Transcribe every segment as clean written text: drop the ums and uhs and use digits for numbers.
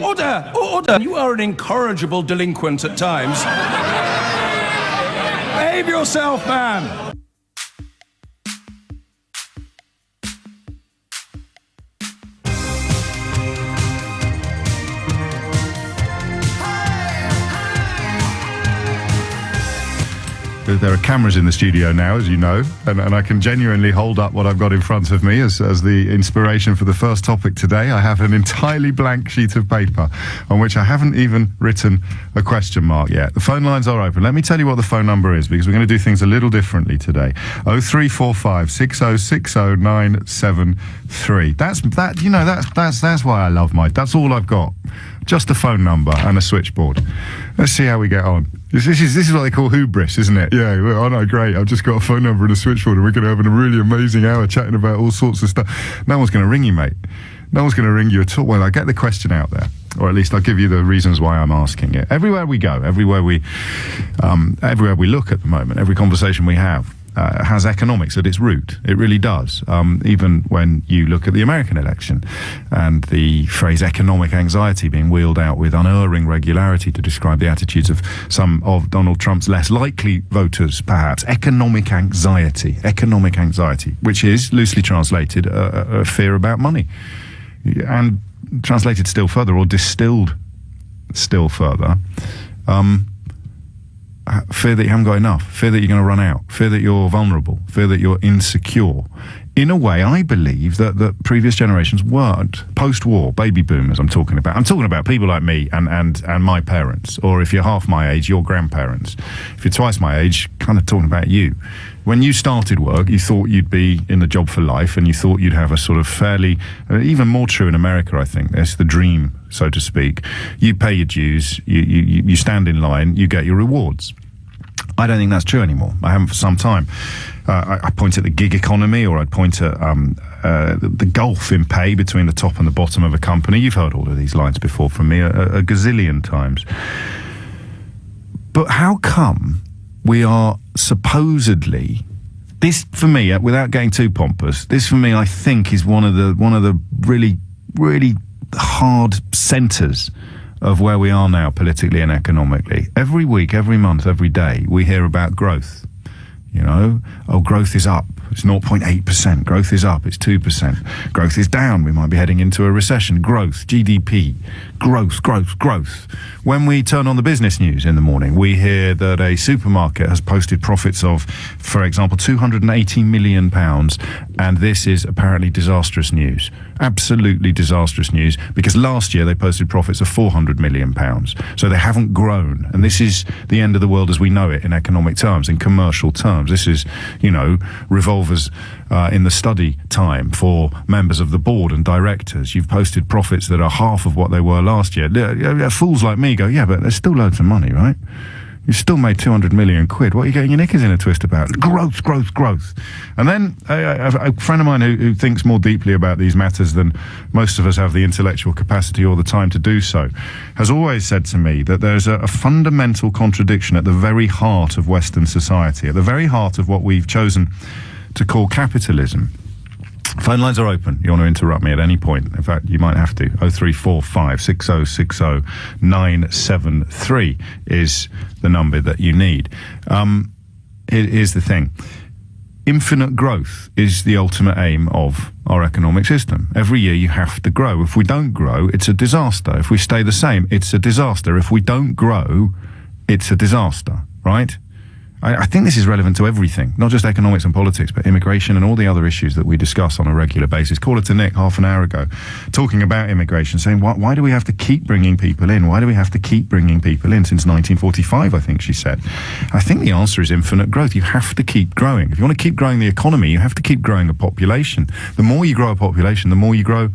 Order! Order! You are an incorrigible delinquent at times. Behave yourself, man! There are cameras in the studio now, as you know, and I can genuinely hold up what I've got in front of me as the inspiration for the first topic today. I have an entirely blank sheet of paper on which I haven't even written a question mark yet. The phone lines are open. Let me tell you what the phone number is, because we're going to do things a little differently today. 0345 6060 973. That's why I love that's all I've got. Just a phone number and a switchboard. Let's see how we get on. This is what they call hubris, isn't it? Yeah, well, I know, great. I've just got a phone number and a switchboard and we're going to have a really amazing hour chatting about all sorts of stuff. No one's going to ring you, mate. No one's going to ring you at all. Well, I get the question out there, or at least I'll give you the reasons why I'm asking it. Everywhere we go, everywhere we look at the moment, every conversation we have, has economics at its root. It really does. Even when you look at the American election and the phrase economic anxiety being wheeled out with unerring regularity to describe the attitudes of some of Donald Trump's less likely voters, perhaps. Economic anxiety, which is, loosely translated, a fear about money. And translated still further, or distilled still further, fear that you haven't got enough, fear that you're going to run out, fear that you're vulnerable, fear that you're insecure. In a way, I believe that previous generations weren't. Post-war, baby boomers I'm talking about. I'm talking about people like me and my parents, or if you're half my age, your grandparents. If you're twice my age, kind of talking about you. When you started work, you thought you'd be in the job for life, and you thought you'd have a sort of fairly, even more true in America, I think. That's the dream, so to speak. You pay your dues, you stand in line, you get your rewards. I don't think that's true anymore. I haven't for some time. I point at the gig economy, or I'd point at the gulf in pay between the top and the bottom of a company. You've heard all of these lines before from me a gazillion times. But how come we are supposedly, this for me, without getting too pompous, this for me I think is one of the really, really hard centres of where we are now politically and economically. Every week, every month, every day, we hear about growth. You know, growth is up, it's 0.8%. Growth is up, it's 2%. Growth is down, we might be heading into a recession. Growth, GDP, growth. When we turn on the business news in the morning, we hear that a supermarket has posted profits of, for example, £280 million, and this is apparently disastrous news. Absolutely disastrous news, because last year they posted profits of £400 million. So they haven't grown, and this is the end of the world as we know it in economic terms, in commercial terms. This is, revolvers in the study time for members of the board and directors. You've posted profits that are half of what they were last year. Fools like me go, yeah, but there's still loads of money, right? You've still made 200 million quid. What are you getting your knickers in a twist about? Growth. And then a friend of mine who thinks more deeply about these matters than most of us have the intellectual capacity or the time to do so, has always said to me that there's a fundamental contradiction at the very heart of Western society, at the very heart of what we've chosen to call capitalism. Phone lines are open. You want to interrupt me at any point. In fact, you might have to. 0345 6060 973 is the number that you need. Here's the thing. Infinite growth is the ultimate aim of our economic system. Every year you have to grow. If we don't grow, it's a disaster. If we stay the same, it's a disaster. If we don't grow, it's a disaster, right? I think this is relevant to everything, not just economics and politics, but immigration and all the other issues that we discuss on a regular basis. Caller to Nick half an hour ago, talking about immigration, saying, why do we have to keep bringing people in? Why do we have to keep bringing people in since 1945, I think she said. I think the answer is infinite growth. You have to keep growing. If you want to keep growing the economy, you have to keep growing a population. The more you grow a population, the more you grow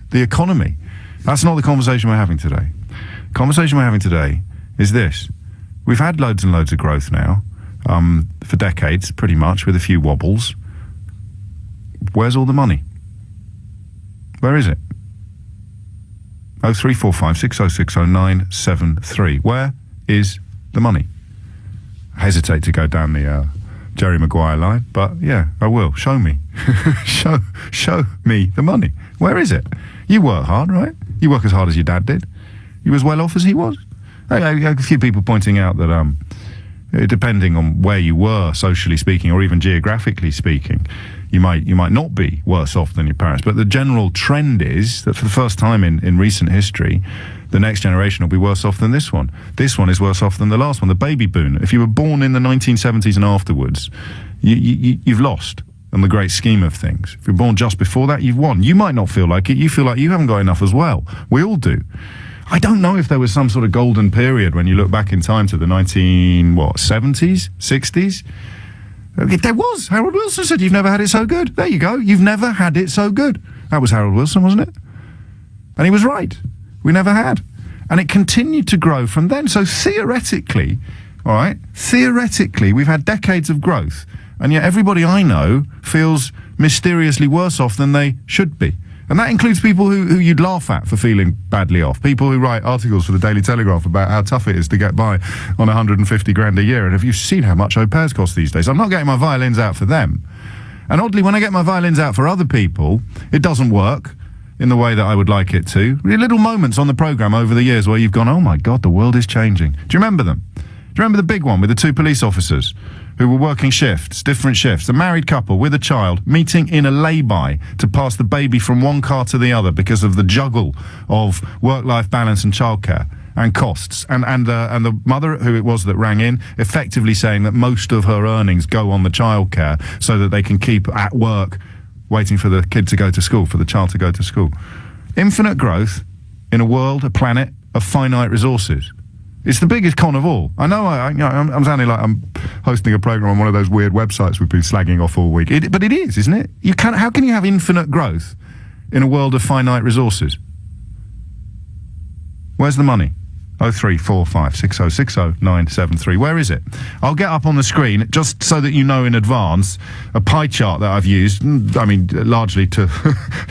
the economy. That's not the conversation we're having today. The conversation we're having today is this. We've had loads and loads of growth now. For decades, pretty much, with a few wobbles. Where's all the money? Where is it? 0345 6060 973. Where is the money? I hesitate to go down the Jerry Maguire line, but yeah, I will. Show me. show me the money. Where is it? You work hard, right? You work as hard as your dad did. You as well off as he was? A few people pointing out that depending on where you were, socially speaking, or even geographically speaking, you might not be worse off than your parents. But the general trend is that for the first time in recent history, the next generation will be worse off than this one. This one is worse off than the last one, the baby boom. If you were born in the 1970s and afterwards, you've lost in the great scheme of things. If you're born just before that, you've won. You might not feel like it. You feel like you haven't got enough as well. We all do. I don't know if there was some sort of golden period when you look back in time to the 70s, 60s. If there was, Harold Wilson said, "You've never had it so good." There you go. You've never had it so good. That was Harold Wilson, wasn't it? And he was right. We never had. And it continued to grow from then. So theoretically, all right, theoretically, we've had decades of growth. And yet everybody I know feels mysteriously worse off than they should be. And that includes people who you'd laugh at for feeling badly off. People who write articles for the Daily Telegraph about how tough it is to get by on 150 grand a year. And have you seen how much au pairs cost these days? I'm not getting my violins out for them. And oddly, when I get my violins out for other people, it doesn't work in the way that I would like it to. Little moments on the programme over the years where you've gone, oh my God, the world is changing. Do you remember them? Do you remember the big one with the two police officers who were working shifts, different shifts, a married couple with a child meeting in a lay-by to pass the baby from one car to the other because of the juggle of work-life balance and childcare and costs, and the mother who it was that rang in effectively saying that most of her earnings go on the childcare so that they can keep at work waiting for the kid to go to school, for the child to go to school. Infinite growth in a world, a planet of finite resources. It's the biggest con of all. I know I'm sounding like I'm hosting a program on one of those weird websites we've been slagging off all week. But it is, isn't it? How can you have infinite growth in a world of finite resources? Where's the money? 0345 6060 973. Where is it? I'll get up on the screen, just so that you know in advance, a pie chart that I've used, I mean, largely to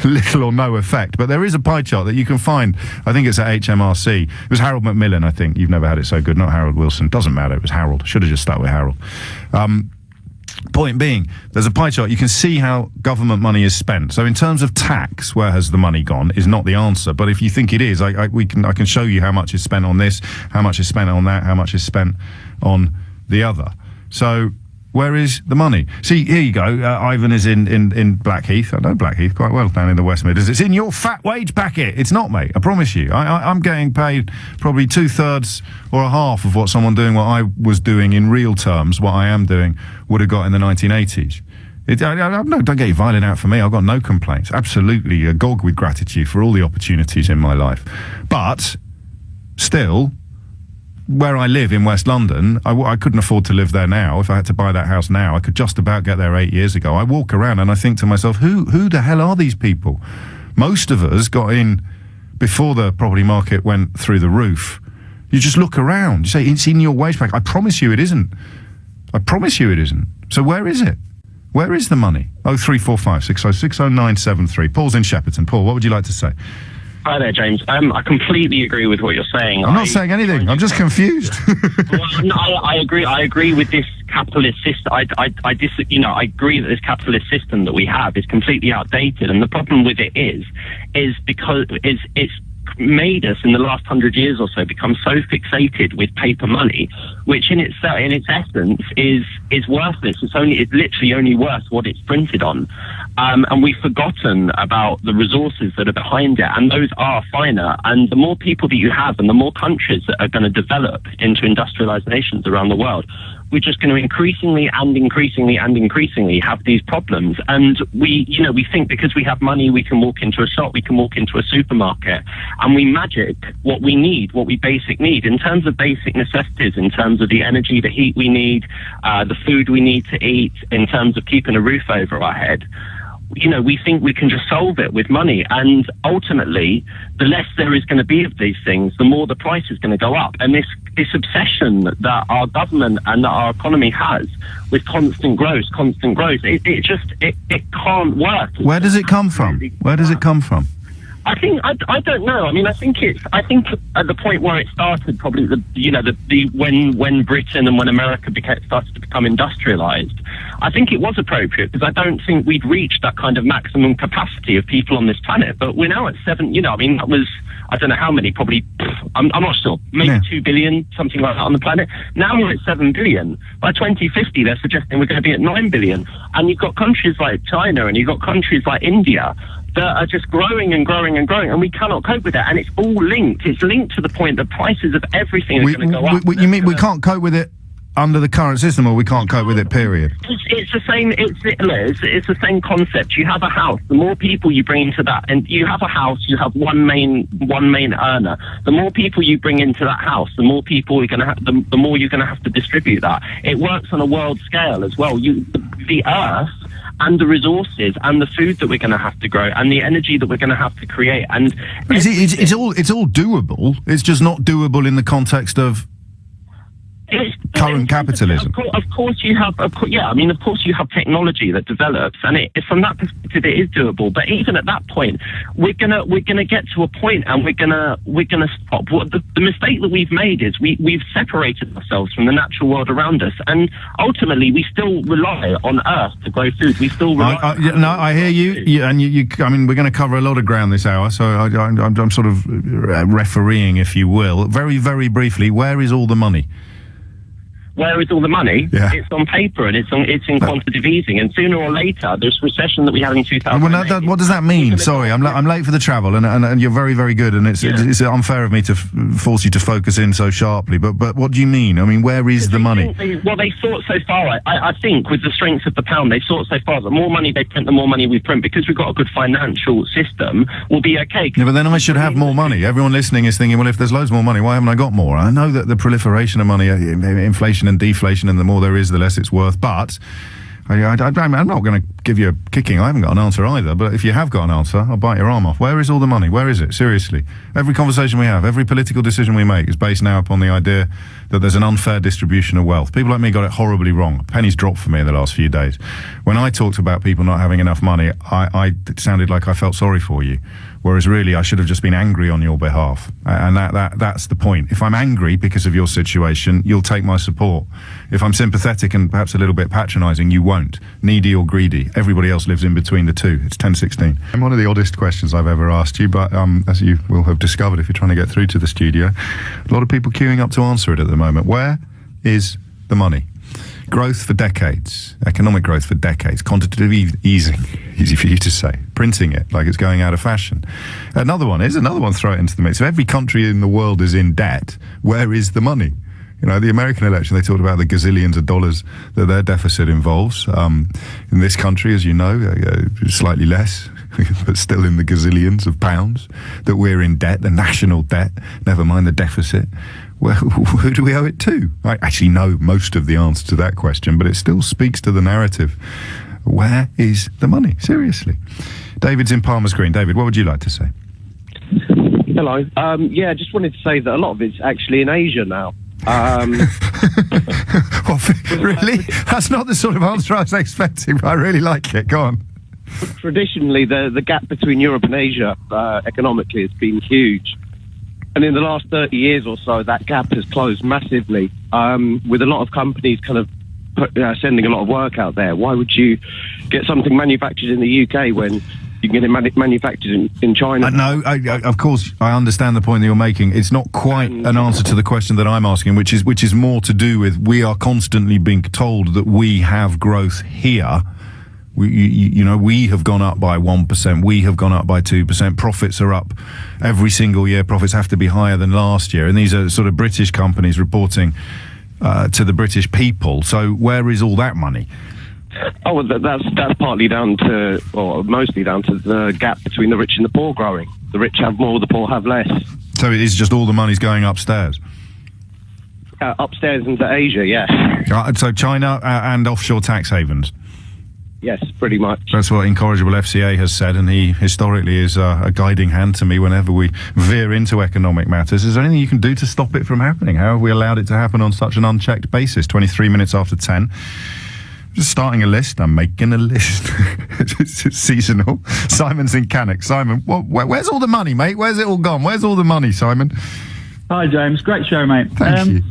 little or no effect, but there is a pie chart that you can find. I think it's at HMRC. It was Harold Macmillan, I think. You've never had it so good, not Harold Wilson. Doesn't matter, it was Harold. Should have just stuck with Harold. Point being, there's a pie chart. You can see how government money is spent. So in terms of tax, where has the money gone is not the answer. But if you think it is, I can show you how much is spent on this, how much is spent on that, how much is spent on the other. So where is the money? See, here you go. Ivan is in Blackheath. I know Blackheath quite well, down in the West Midlands. It's in your fat wage packet. It's not, mate. I promise you. I'm getting paid probably 2/3 or a half of what someone doing what I was doing in real terms, what I am doing, would have got in the 1980s. No, don't get your violin out for me. I've got no complaints. Absolutely agog with gratitude for all the opportunities in my life. But still, where I live in West London, I couldn't afford to live there now. If I had to buy that house now, I could just about get there 8 years ago. I walk around and I think to myself, who the hell are these people? Most of us got in before the property market went through the roof. You just look around. You say, it's in your wage packet. I promise you it isn't. I promise you it isn't. So where is it? Where is the money? 0345 6060 973. Paul's in Shepperton. Paul, what would you like to say? Hi there, James. I completely agree with what you're saying. I'm not saying anything. I'm just confused. Well, no, I agree. I agree with this capitalist system. I agree that this capitalist system that we have is completely outdated, and the problem with it is because it's made us in the last 100 years or so become so fixated with paper money, which in its essence is worthless. It's literally only worth what it's printed on. And we've forgotten about the resources that are behind it, and those are finer. And the more people that you have and the more countries that are going to develop into industrialized nations around the world, we're just going to increasingly have these problems. And we think because we have money, we can walk into a shop, we can walk into a supermarket, and we magic what we need, what we basic need in terms of basic necessities, in terms of the energy, the heat we need, the food we need to eat, in terms of keeping a roof over our head. We think we can just solve it with money, and ultimately the less there is going to be of these things, the more the price is going to go up. And this obsession that our government and that our economy has with constant growth, it can't work. Where does it come from? Where does it come from? I don't know. I mean, I think at the point where it started, probably when Britain and when America started to become industrialized, I think it was appropriate, because I don't think we'd reached that kind of maximum capacity of people on this planet. But we're now at 7. That was I don't know how many, probably, I'm not sure, maybe 2 billion, something like that on the planet. Now we're at 7 billion. By 2050, they're suggesting we're going to be at 9 billion. And you've got countries like China and you've got countries like India that are just growing and growing and growing, and we cannot cope with that. And it's all linked. It's linked to the point that prices of everything are going to go up. You mean we can't cope with it under the current system, or we can't cope with it, period? It's the same. It's the same concept. You have a house. The more people you bring into that, and you have a house, you have one main earner. The more people you bring into that house, the more people you're going to have. The more you're going to have to distribute that. It works on a world scale as well. The earth and the resources and the food that we're going to have to grow and the energy that we're going to have to create. And it's all doable. It's just not doable in the context of current capitalism. Of course you have technology that develops, and from that perspective it is doable. But even at that point, we're gonna get to a point, and we're gonna stop. What the mistake that we've made is we've separated ourselves from the natural world around us, and ultimately we still rely on Earth to grow food. We still rely. I hear you. I mean, we're going to cover a lot of ground this hour, so I'm sort of refereeing, if you will. Very, very briefly, where is all the money? Where is all the money? Yeah. It's on paper, and it's in quantitative easing. And sooner or later, this recession that we had in 2008... Well, what does that mean? Sorry, I'm late for the travel, and you're very, very good, and it's unfair of me to force you to focus in so sharply. But what do you mean? I mean, where is the money? They thought so far. I think with the strength of the pound, they thought so far. The more money they print, the more money we print, because we've got a good financial system. We'll be okay. Yeah, but then I should have more money. Everyone listening is thinking, well, if there's loads more money, why haven't I got more? I know that the proliferation of money, inflation and deflation, and the more there is, the less it's worth. But I'm not going to give you a kicking. I haven't got an answer either. But if you have got an answer, I'll bite your arm off. Where is all the money? Where is it? Seriously. Every conversation we have, every political decision we make is based now upon the idea that there's an unfair distribution of wealth. People like me got it horribly wrong. Pennies dropped for me in the last few days. When I talked about people not having enough money, it sounded like I felt sorry for you. Whereas really, I should have just been angry on your behalf. And that's the point. If I'm angry because of your situation, you'll take my support. If I'm sympathetic and perhaps a little bit patronising, you won't. Needy or greedy. Everybody else lives in between the two. It's 10:16. And one of the oddest questions I've ever asked you, but as you will have discovered if you're trying to get through to the studio, a lot of people queuing up to answer it at the moment. Where is the money? Growth for decades, economic growth for decades, quantitative easing, easy for you to say, printing it like it's going out of fashion. Another one, throw it into the mix. If every country in the world is in debt, where is the money? You know, the American election, they talked about the gazillions of dollars that their deficit involves. In this country, as you know, slightly less, but still in the gazillions of pounds, that we're in debt, the national debt, never mind the deficit. Well, who do we owe it to? I actually know most of the answer to that question, but it still speaks to the narrative. Where is the money? Seriously. David's in Palmer's Green. David, what would you like to say? Hello. I just wanted to say that a lot of it's actually in Asia now. Really? That's not the sort of answer I was expecting, but I really like it. Go on. Traditionally, the gap between Europe and Asia economically has been huge. And in the last 30 years or so, that gap has closed massively, with a lot of companies kind of sending a lot of work out there. Why would you get something manufactured in the UK when you can get it manufactured in China? No, of course, I understand the point that you're making. It's not quite an answer to the question that I'm asking, which is more to do with we are constantly being told that we have growth here. We have gone up by 1%. We have gone up by 2%. Profits are up every single year. Profits have to be higher than last year. And these are sort of British companies reporting to the British people. So where is all that money? Oh, well, that's partly down to, or mostly down to the gap between the rich and the poor growing. The rich have more, the poor have less. So it is just all the money's going upstairs? Upstairs into Asia, yeah. So China and offshore tax havens? Yes, pretty much. That's what Incorrigible FCA has said, and he historically is a guiding hand to me whenever we veer into economic matters. Is there anything you can do to stop it from happening? How have we allowed it to happen on such an unchecked basis? 23 minutes after 10. Just starting a list. I'm making a list. It's seasonal. Simon's in Cannock. Simon, where's all the money, mate? Where's it all gone? Where's all the money, Simon? Hi, James. Great show, mate. Thank you.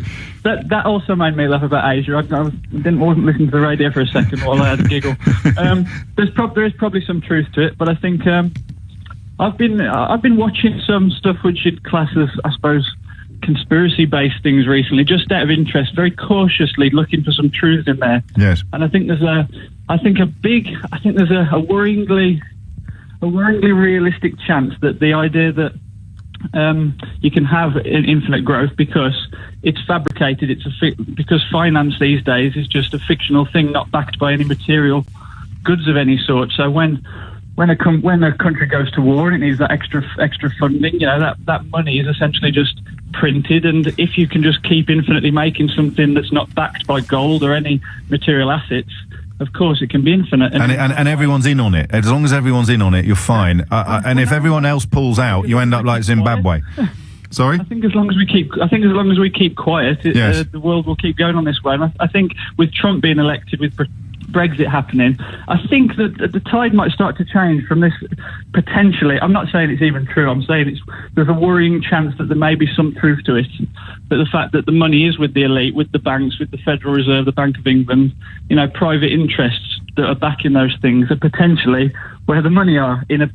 That also made me laugh about Asia. I wasn't listening to the radio for a second while I had a giggle. There is probably some truth to it, but I think I've been watching some stuff which you'd class as, I suppose, conspiracy-based things recently, just out of interest, very cautiously looking for some truth in there. Yes. And I think there's a worryingly realistic chance that the idea that you can have infinite growth because it's fabricated, because finance these days is just a fictional thing, not backed by any material goods of any sort. So when a country goes to war and it needs that extra funding, that money is essentially just printed, and if you can just keep infinitely making something that's not backed by gold or any material assets, of course it can be infinite. And everyone's in on it. As long as everyone's in on it, you're fine. And if everyone else pulls out, you end up like Zimbabwe. Sorry? I think as long as we keep quiet, the world will keep going on this way. And I think with Trump being elected, with Brexit happening, I think that the tide might start to change from this, potentially. I'm not saying it's even true. I'm saying there's a worrying chance that there may be some truth to it. But the fact that the money is with the elite, with the banks, with the Federal Reserve, the Bank of England, private interests that are backing those things, are potentially where the money are in a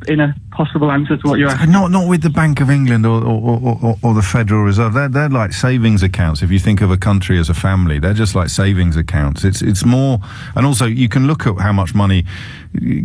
possible answer to what you're asking. Not with the Bank of England or the Federal Reserve. They're like savings accounts. If you think of a country as a family, they're just like savings accounts. It's more, and also you can look at how much money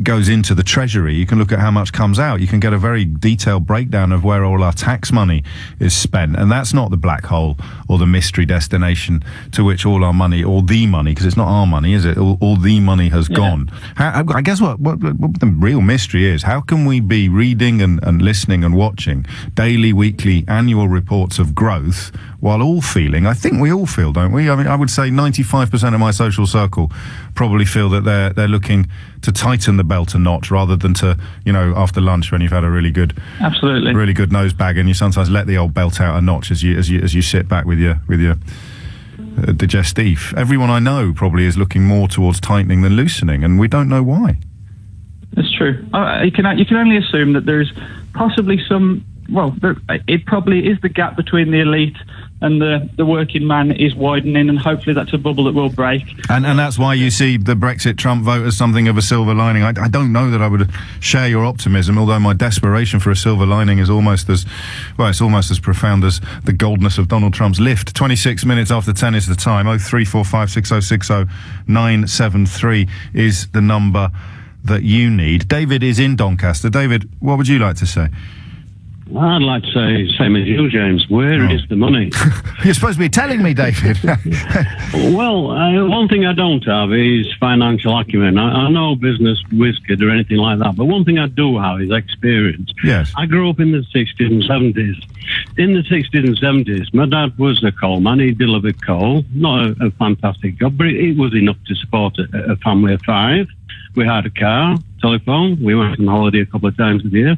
goes into the Treasury. You can look at how much comes out. You can get a very detailed breakdown of where all our tax money is spent, and that's not the black hole or the mystery destination to which all our money, or the money, because it's not our money, is it? All the money has gone. I guess what the real mystery is, how can we be reading and listening and watching daily, weekly, annual reports of growth while all feeling, I think we all feel, don't we? I mean, I would say 95% of my social circle probably feel that they're looking to tighten the belt a notch rather than to, after lunch when you've had a really good nose bag, and you sometimes let the old belt out a notch as you sit back with your digestif. Everyone I know probably is looking more towards tightening than loosening, and we don't know why. That's true. You can only assume that there's possibly some. Well, it probably is the gap between the elite and the working man is widening, and hopefully that's a bubble that will break. And that's why you see the Brexit Trump vote as something of a silver lining. I don't know that I would share your optimism, although my desperation for a silver lining is almost as profound as the goldness of Donald Trump's lift. 26 minutes after 10 is the time. 03456060973 is the number that you need. David is in Doncaster. David, what would you like to say? I'd like to say, same as you, James, where is the money? You're supposed to be telling me, David. Well, one thing I don't have is financial acumen. I know business wizard or anything like that, but one thing I do have is experience. Yes. I grew up in the 60s and 70s. In the 60s and 70s, my dad was a coalman. He delivered coal. Not a fantastic job, but it was enough to support a family of 5. We had a car, telephone. We went on holiday a couple of times a year.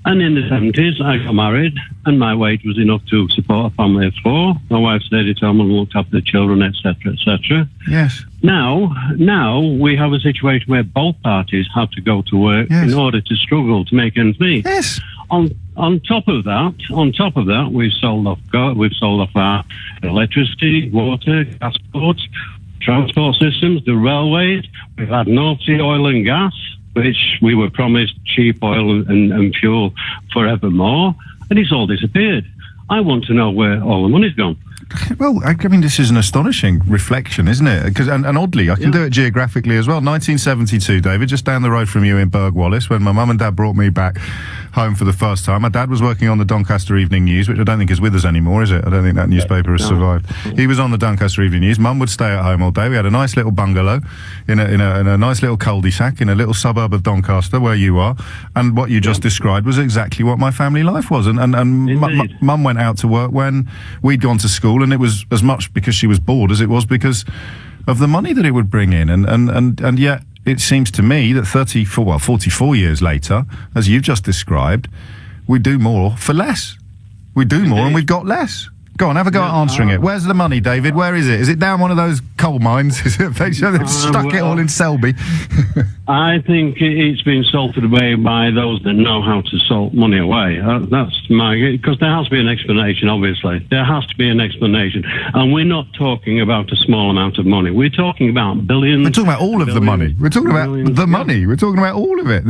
And in the 70s, I got married, and my wage was enough to support a family of 4. My wife stayed at home and looked after the children, etc., etc. Yes. Now we have a situation where both parties have to go to work in order to struggle to make ends meet. Yes. On top of that, we've sold off our electricity, water, gas boards, transport systems, the railways. We've had North Sea oil and gas, which we were promised cheap oil and fuel forevermore, and it's all disappeared. I want to know where all the money's gone. Well, I mean, this is an astonishing reflection, isn't it? And oddly, I can do it geographically as well. 1972, David, just down the road from you in Bergwallis, when my mum and dad brought me back home for the first time. My dad was working on the Doncaster Evening News, which I don't think is with us anymore, is it? I don't think that newspaper has survived. He was on the Doncaster Evening News. Mum would stay at home all day. We had a nice little bungalow in a nice little cul-de-sac in a little suburb of Doncaster, where you are. And what you just described was exactly what my family life was. And Mum went out to work when we'd gone to school, and it was as much because she was bored as it was because of the money that it would bring in. And yet it seems to me that 44 years later, as you've just described, we do more for less. We do more and we've got less. Go on, have a go at answering it. Where's the money, David? Where is it? Is it down one of those coal mines? Is it they've stuck it all in Selby? I think it's been salted away by those that know how to salt money away. That's because there has to be an explanation, obviously. There has to be an explanation. And we're not talking about a small amount of money. We're talking about billions. We're talking about all of the money. We're talking about the money. We're talking about all of it.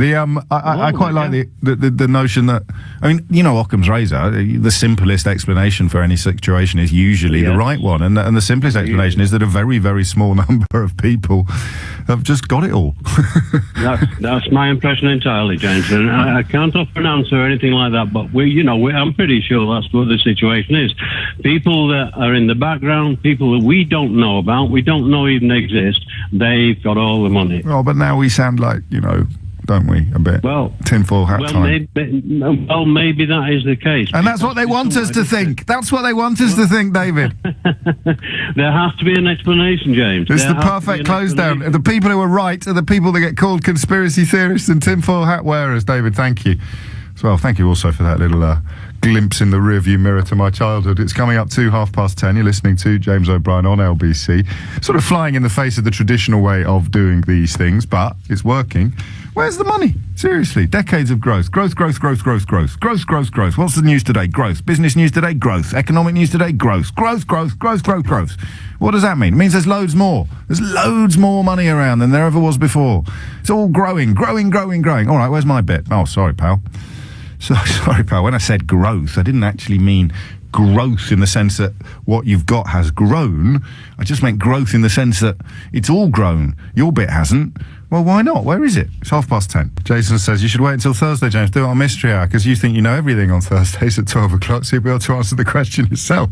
I quite like the notion that, I mean, you know, Occam's razor, the simplest explanation for any situation is usually the right one. And the simplest explanation is that a very, very small number of people have just got it all. That's my impression entirely, James. And I can't offer an answer or anything like that, but I'm pretty sure that's what the situation is. People that are in the background, people that we don't know about, we don't know even exist, they've got all the money. Oh, but now we sound like, you know, don't we, a bit? Well, tinfoil hat time. Maybe that is the case. And that's what they want us to think. That's what they want us to think, David. There has to be an explanation, James. It's the perfect close down. The people who are right are the people that get called conspiracy theorists and tinfoil hat wearers, David. Thank you. As well, thank you also for that little glimpse in the rearview mirror to my childhood. It's coming up to 10:30. You're listening to James O'Brien on LBC. Sort of flying in the face of the traditional way of doing these things, but it's working. Where's the money? Seriously, decades of growth. Growth. What's the news today? Growth. Business news today? Growth. Economic news today? Growth. Growth. What does that mean? It means there's loads more. There's loads more money around than there ever was before. It's all growing. All right, where's my bit? Oh, sorry, pal. Sorry, pal. When I said growth, I didn't actually mean growth in the sense that what you've got has grown. I just meant growth in the sense that it's all grown. Your bit hasn't. Well, why not? Where is it? It's 10:30. Jason says you should wait until Thursday, James. Do it on Mystery Hour, because you think you know everything on Thursdays at 12 o'clock, so you'll be able to answer the question yourself.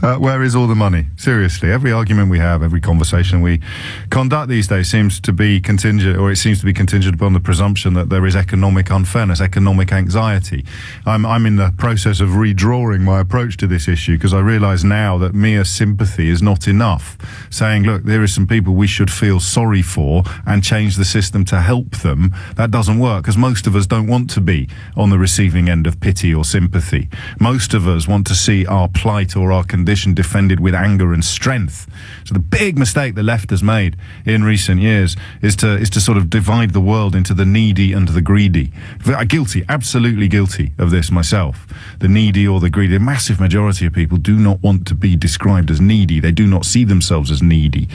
Where is all the money? Seriously, every argument we have, every conversation we conduct these days seems to be contingent upon the presumption that there is economic unfairness, economic anxiety. I'm in the process of redrawing my approach to this issue, because I realise now that mere sympathy is not enough. Saying, look, there are some people we should feel sorry for and change the system to help them, that doesn't work, because most of us don't want to be on the receiving end of pity or sympathy. Most of us want to see our plight or our condition defended with anger and strength. So the big mistake the left has made in recent years is to sort of divide the world into the needy and the greedy. Guilty, absolutely guilty of this myself. The needy or the greedy. The massive majority of people do not want to be described as needy. They do not see themselves as needy.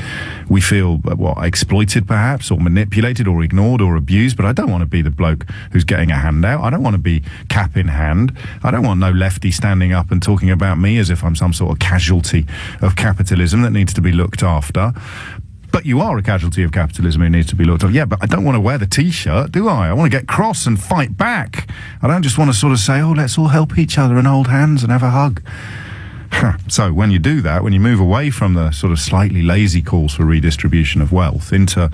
We feel, exploited perhaps, or manipulated, or ignored, or abused, but I don't want to be the bloke who's getting a handout. I don't want to be cap in hand. I don't want no lefty standing up and talking about me as if I'm some sort of casualty of capitalism that needs to be looked after. But you are a casualty of capitalism who needs to be looked after. Yeah, but I don't want to wear the T-shirt, do I? I want to get cross and fight back. I don't just want to sort of say, oh, let's all help each other and hold hands and have a hug. So when you do that, when you move away from the sort of slightly lazy calls for redistribution of wealth into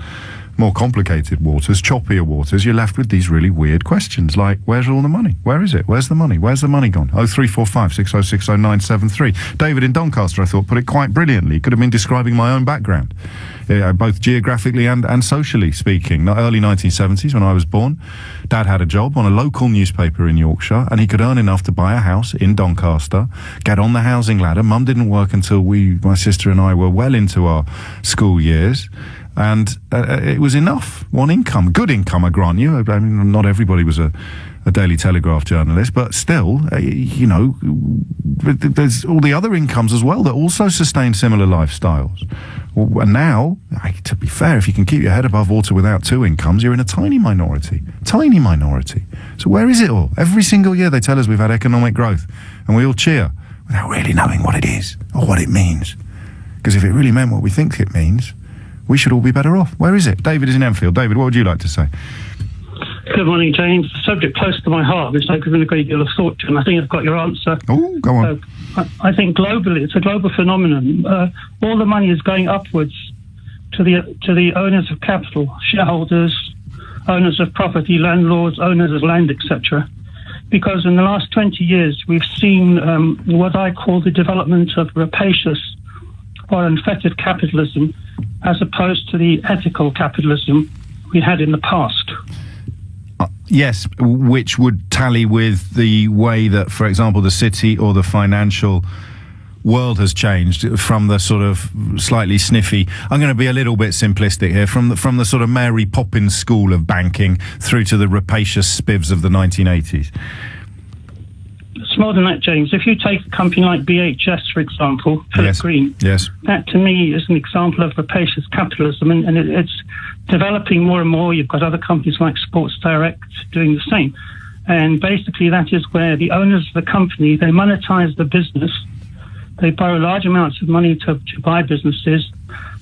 more complicated waters, choppier waters, you're left with these really weird questions like, where's all the money? Where is it? Where's the money? Where's the money gone? 0345 6060 973. David in Doncaster, I thought, put it quite brilliantly. He could have been describing my own background, both geographically and socially speaking. The early 1970s, when I was born, Dad had a job on a local newspaper in Yorkshire, and he could earn enough to buy a house in Doncaster, get on the housing ladder. Mum didn't work until my sister and I were well into our school years. And it was enough. One income, good income, I grant you. I mean, not everybody was a Daily Telegraph journalist, but still, there's all the other incomes as well that also sustain similar lifestyles. And now, to be fair, if you can keep your head above water without two incomes, you're in a tiny minority. Tiny minority. So where is it all? Every single year they tell us we've had economic growth, and we all cheer without really knowing what it is or what it means. Because if it really meant what we think it means, we should all be better off. Where is it? David is in Enfield. David, what would you like to say? Good morning, James. The subject close to my heart, which I've given a great deal of thought to, and I think I've got your answer. Oh, go on. I think globally, it's a global phenomenon. All the money is going upwards to the owners of capital, shareholders, owners of property, landlords, owners of land, etc. Because in the last 20 years, we've seen what I call the development of rapacious or unfettered capitalism, as opposed to the ethical capitalism we had in the past. Yes, which would tally with the way that, for example, the city or the financial world has changed from the sort of slightly sniffy, I'm going to be a little bit simplistic here, from the sort of Mary Poppins school of banking through to the rapacious spivs of the 1980s. It's more than that, James. If you take a company like BHS, for example, Philip Green, that to me is an example of rapacious capitalism, and it's developing more and more. You've got other companies like Sports Direct doing the same. And basically that is where the owners of the company, they monetize the business. They borrow large amounts of money to buy businesses,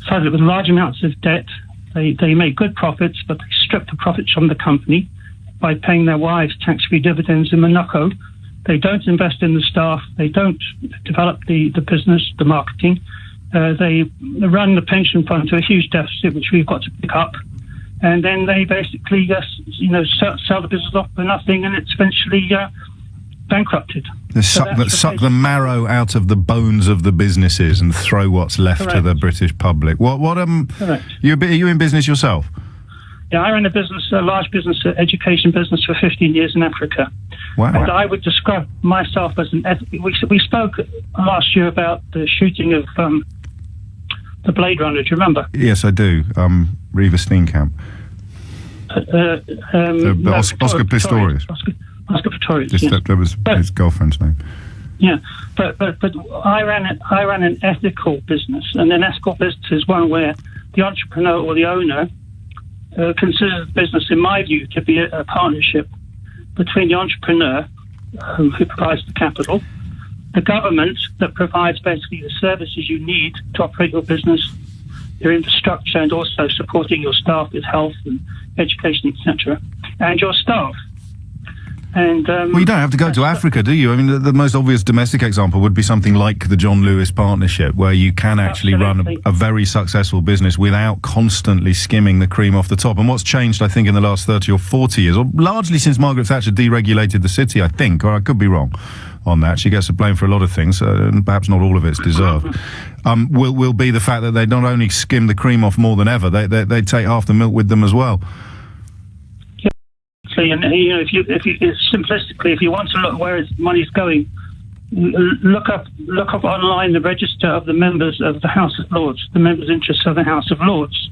so that with large amounts of debt, they make good profits, but they strip the profits from the company by paying their wives tax-free dividends in Monaco. They don't invest in the staff. They don't develop the business, the marketing. They run the pension fund to a huge deficit, which we've got to pick up. And then they basically sell the business off for nothing, and it's eventually bankrupted. They suck the marrow out of the bones of the businesses and throw what's left to the British public. Correct. Are you in business yourself? Yeah, I ran a large business, education business for 15 years in Africa. Wow. And I would describe myself as we spoke last year about the shooting of the Blade Runner. Do you remember? Yes, I do. Reva Steenkamp. Oscar Pistorius. Oscar Pistorius. Yes. That was his girlfriend's name. Yeah, but I ran an ethical business, and an ethical business is one where the entrepreneur or the owner considers the business, in my view, to be a partnership between the entrepreneur, who provides the capital, the government that provides basically the services you need to operate your business, your infrastructure, and also supporting your staff with health and education, etc., and your staff. And well, you don't have to go to Africa, do you? I mean, the most obvious domestic example would be something like the John Lewis Partnership, where you can actually run a very successful business without constantly skimming the cream off the top. And what's changed, I think, in the last 30 or 40 years, or largely since Margaret Thatcher deregulated the city, I think, or I could be wrong on that. She gets the blame for a lot of things, and perhaps not all of it's deserved. Will be the fact that they not only skim the cream off more than ever, they take half the milk with them as well. And if you simplistically, if you want to look where money's going, look up online the register of the members of the House of Lords, the members' interests of the House of Lords,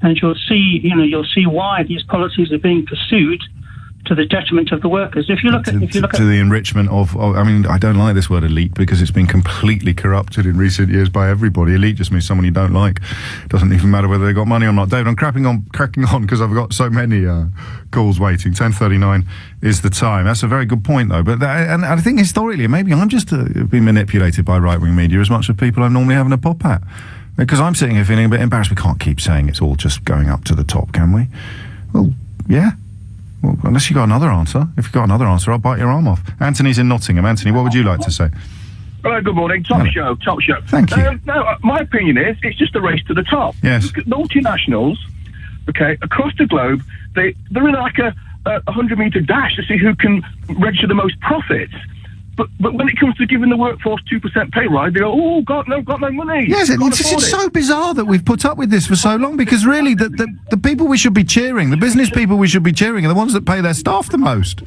and you'll see why these policies are being pursued to the detriment of the workers. If you look at the enrichment of, I mean, I don't like this word elite because it's been completely corrupted in recent years by everybody. Elite just means someone you don't like. Doesn't even matter whether they got money or not. David, I'm cracking on because I've got so many calls waiting. 10:39 is the time. That's a very good point, though. But and I think historically, maybe I'm just being manipulated by right-wing media as much as people I'm normally having a pop at. Because I'm sitting here feeling a bit embarrassed. We can't keep saying it's all just going up to the top, can we? Well, yeah. Well, unless you've got another answer. If you've got another answer, I'll bite your arm off. Anthony's in Nottingham. Anthony, what would you like to say? Hello, good morning. Top show. Thank you. My opinion is it's just a race to the top. Yes. Look at multinationals, okay, across the globe, they're in like a 100-metre dash to see who can register the most profits. But when it comes to giving the workforce 2% pay rise, they go, oh, got no money. Yes, it's so bizarre that we've put up with this for so long, because really the people we should be cheering, the business people we should be cheering, are the ones that pay their staff the most.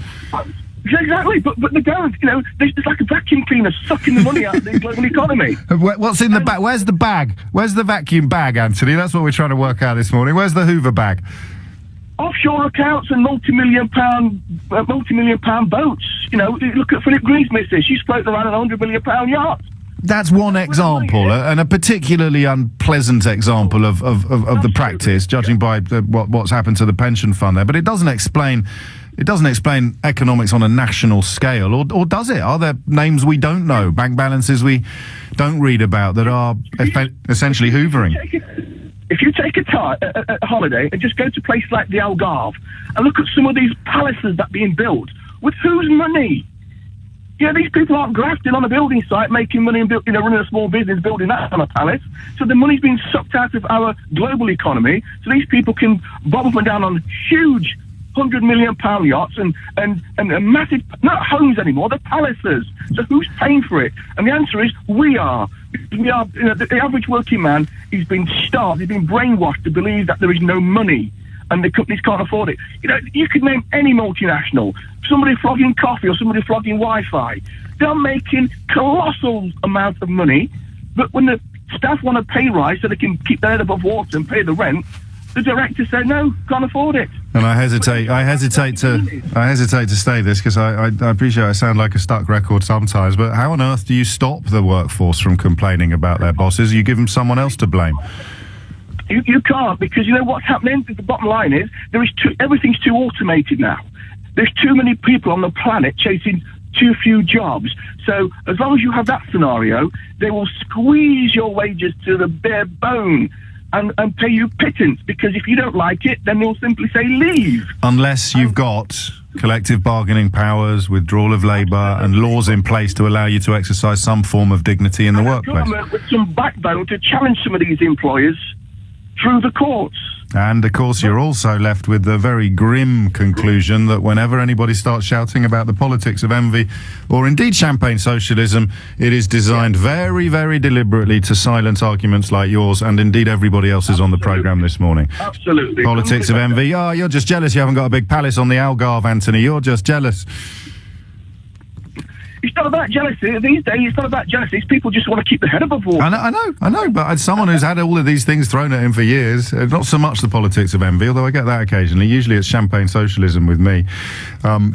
Exactly, but they don't. There's like a vacuum cleaner sucking the money out of the global economy. What's in the bag? Where's the bag? Where's the vacuum bag, Anthony? That's what we're trying to work out this morning. Where's the Hoover bag? Offshore accounts and multi-million pound boats. Look at Philip Green's missus. She's floating around an £100 million yacht. That's one example, and a particularly unpleasant example of the practice, judging by what's happened to the pension fund there. But it doesn't explain economics on a national scale, or does it? Are there names we don't know, bank balances we don't read about that are essentially hoovering? If you take a holiday and just go to places like the Algarve and look at some of these palaces that are being built, with whose money? These people aren't grafting on a building site, making money and running a small business, building that on a palace. So the money's being sucked out of our global economy, so these people can bob up and down on huge £100 million yachts and massive, not homes anymore, they're palaces. So who's paying for it? And the answer is we are. We are. The average working man, he's been starved, he's been brainwashed to believe that there is no money. and the companies can't afford it. You know, you could name any multinational, somebody flogging coffee or somebody flogging Wi-Fi. They're making colossal amounts of money, but when the staff want a pay rise so they can keep their head above water and pay the rent, the directors say no, can't afford it. And I hesitate to say this because I appreciate I sound like a stuck record sometimes, but how on earth do you stop the workforce from complaining about their bosses? You give them someone else to blame. You can't, because you know what's happening? The bottom line is everything's too automated now. There's too many people on the planet chasing too few jobs. So as long as you have that scenario, they will squeeze your wages to the bare bone and pay you pittance, because if you don't like it, then they'll simply say leave. Unless you've got collective bargaining powers, withdrawal of labour, and laws in place to allow you to exercise some form of dignity in the workplace. Government with some backbone to challenge some of these employers through the courts. And of course you're also left with the very grim conclusion that whenever anybody starts shouting about the politics of envy, or indeed champagne socialism, it is designed very, very deliberately to silence arguments like yours and indeed everybody else's on the programme this morning. Absolutely. Politics of envy. Oh, you're just jealous you haven't got a big palace on the Algarve, Anthony. You're just jealous. It's not about jealousy. These days, it's not about jealousy. People just want to keep their head above water. I know. But as someone who's had all of these things thrown at him for years, not so much the politics of envy, although I get that occasionally. Usually it's champagne socialism with me.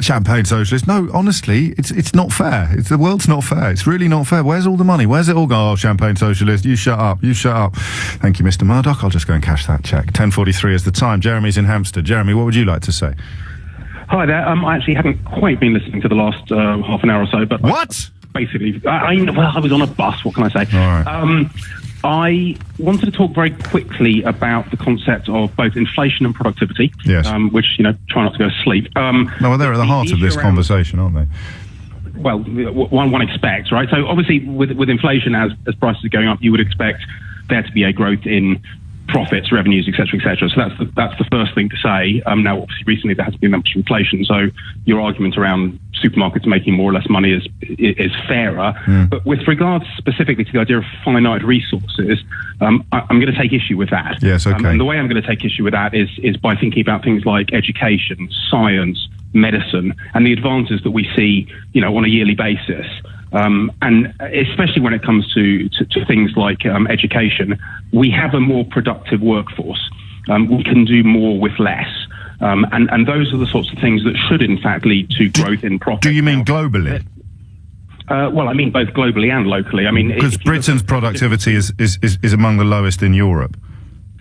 Champagne socialist. No, honestly, it's not fair. The world's not fair. It's really not fair. Where's all the money? Where's it all gone? Oh, champagne socialist, you shut up. You shut up. Thank you, Mr. Murdoch. I'll just go and cash that cheque. 10:43 is the time. Jeremy's in Hampstead. Jeremy, what would you like to say? Hi there. I actually haven't quite been listening to the last half an hour or so, but what? Basically, I was on a bus. What can I say? All right. I wanted to talk very quickly about the concept of both inflation and productivity. Yes. Which try not to go to sleep. No, they're at the heart of this conversation, aren't they? Well, one expects, right? So obviously, with inflation, as prices are going up, you would expect there to be a growth in profits, revenues, etc., etc. So that's the first thing to say. Now, obviously, recently there hasn't been that much inflation, so your argument around supermarkets making more or less money is fairer. But with regards specifically to the idea of finite resources, I'm going to take issue with that. Yes, okay. And the way I'm going to take issue with that is by thinking about things like education, science, medicine, and the advances that we see, on a yearly basis. And especially when it comes to things like education, we have a more productive workforce. We can do more with less. And those are the sorts of things that should, in fact, lead to growth in profit. Do you mean globally? Well, I mean both globally and locally. I mean, because Britain's productivity is among the lowest in Europe.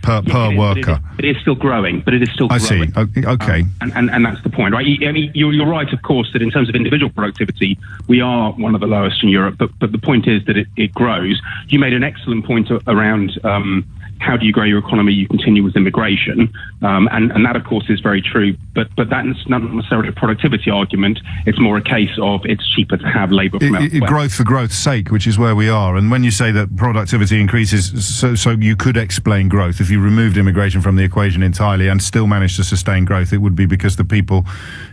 Per worker. It is still growing, but it is still growing. I see. Okay. And that's the point, right? I mean, you're right, of course, that in terms of individual productivity, we are one of the lowest in Europe, but the point is that it grows. You made an excellent point around how do you grow your economy? You continue with immigration, and that, of course, is very true. But that's not necessarily a productivity argument. It's more a case of it's cheaper to have labour from elsewhere. Growth for growth's sake, which is where we are. And when you say that productivity increases, so you could explain growth. If you removed immigration from the equation entirely and still managed to sustain growth, it would be because the people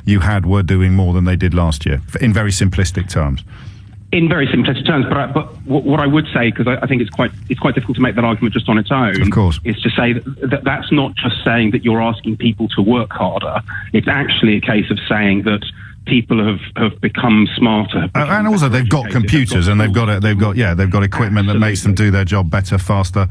you had were doing more than they did last year, in very simplistic terms. In very simplistic terms, but what I would say, because I think it's quite difficult to make that argument just on its own, of course, is to say that that's not just saying that you're asking people to work harder. It's actually a case of saying that people have become smarter, and also they've got computers and they've got equipment that makes them do their job better, faster,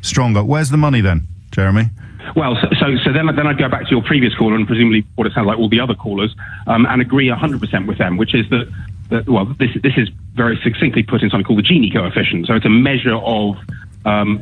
stronger. Where's the money then, Jeremy? Well, so then I'd go back to your previous caller and presumably what it sounds like all the other callers, and agree 100% with them, which is that this is very succinctly put in something called the Gini coefficient. So it's a measure of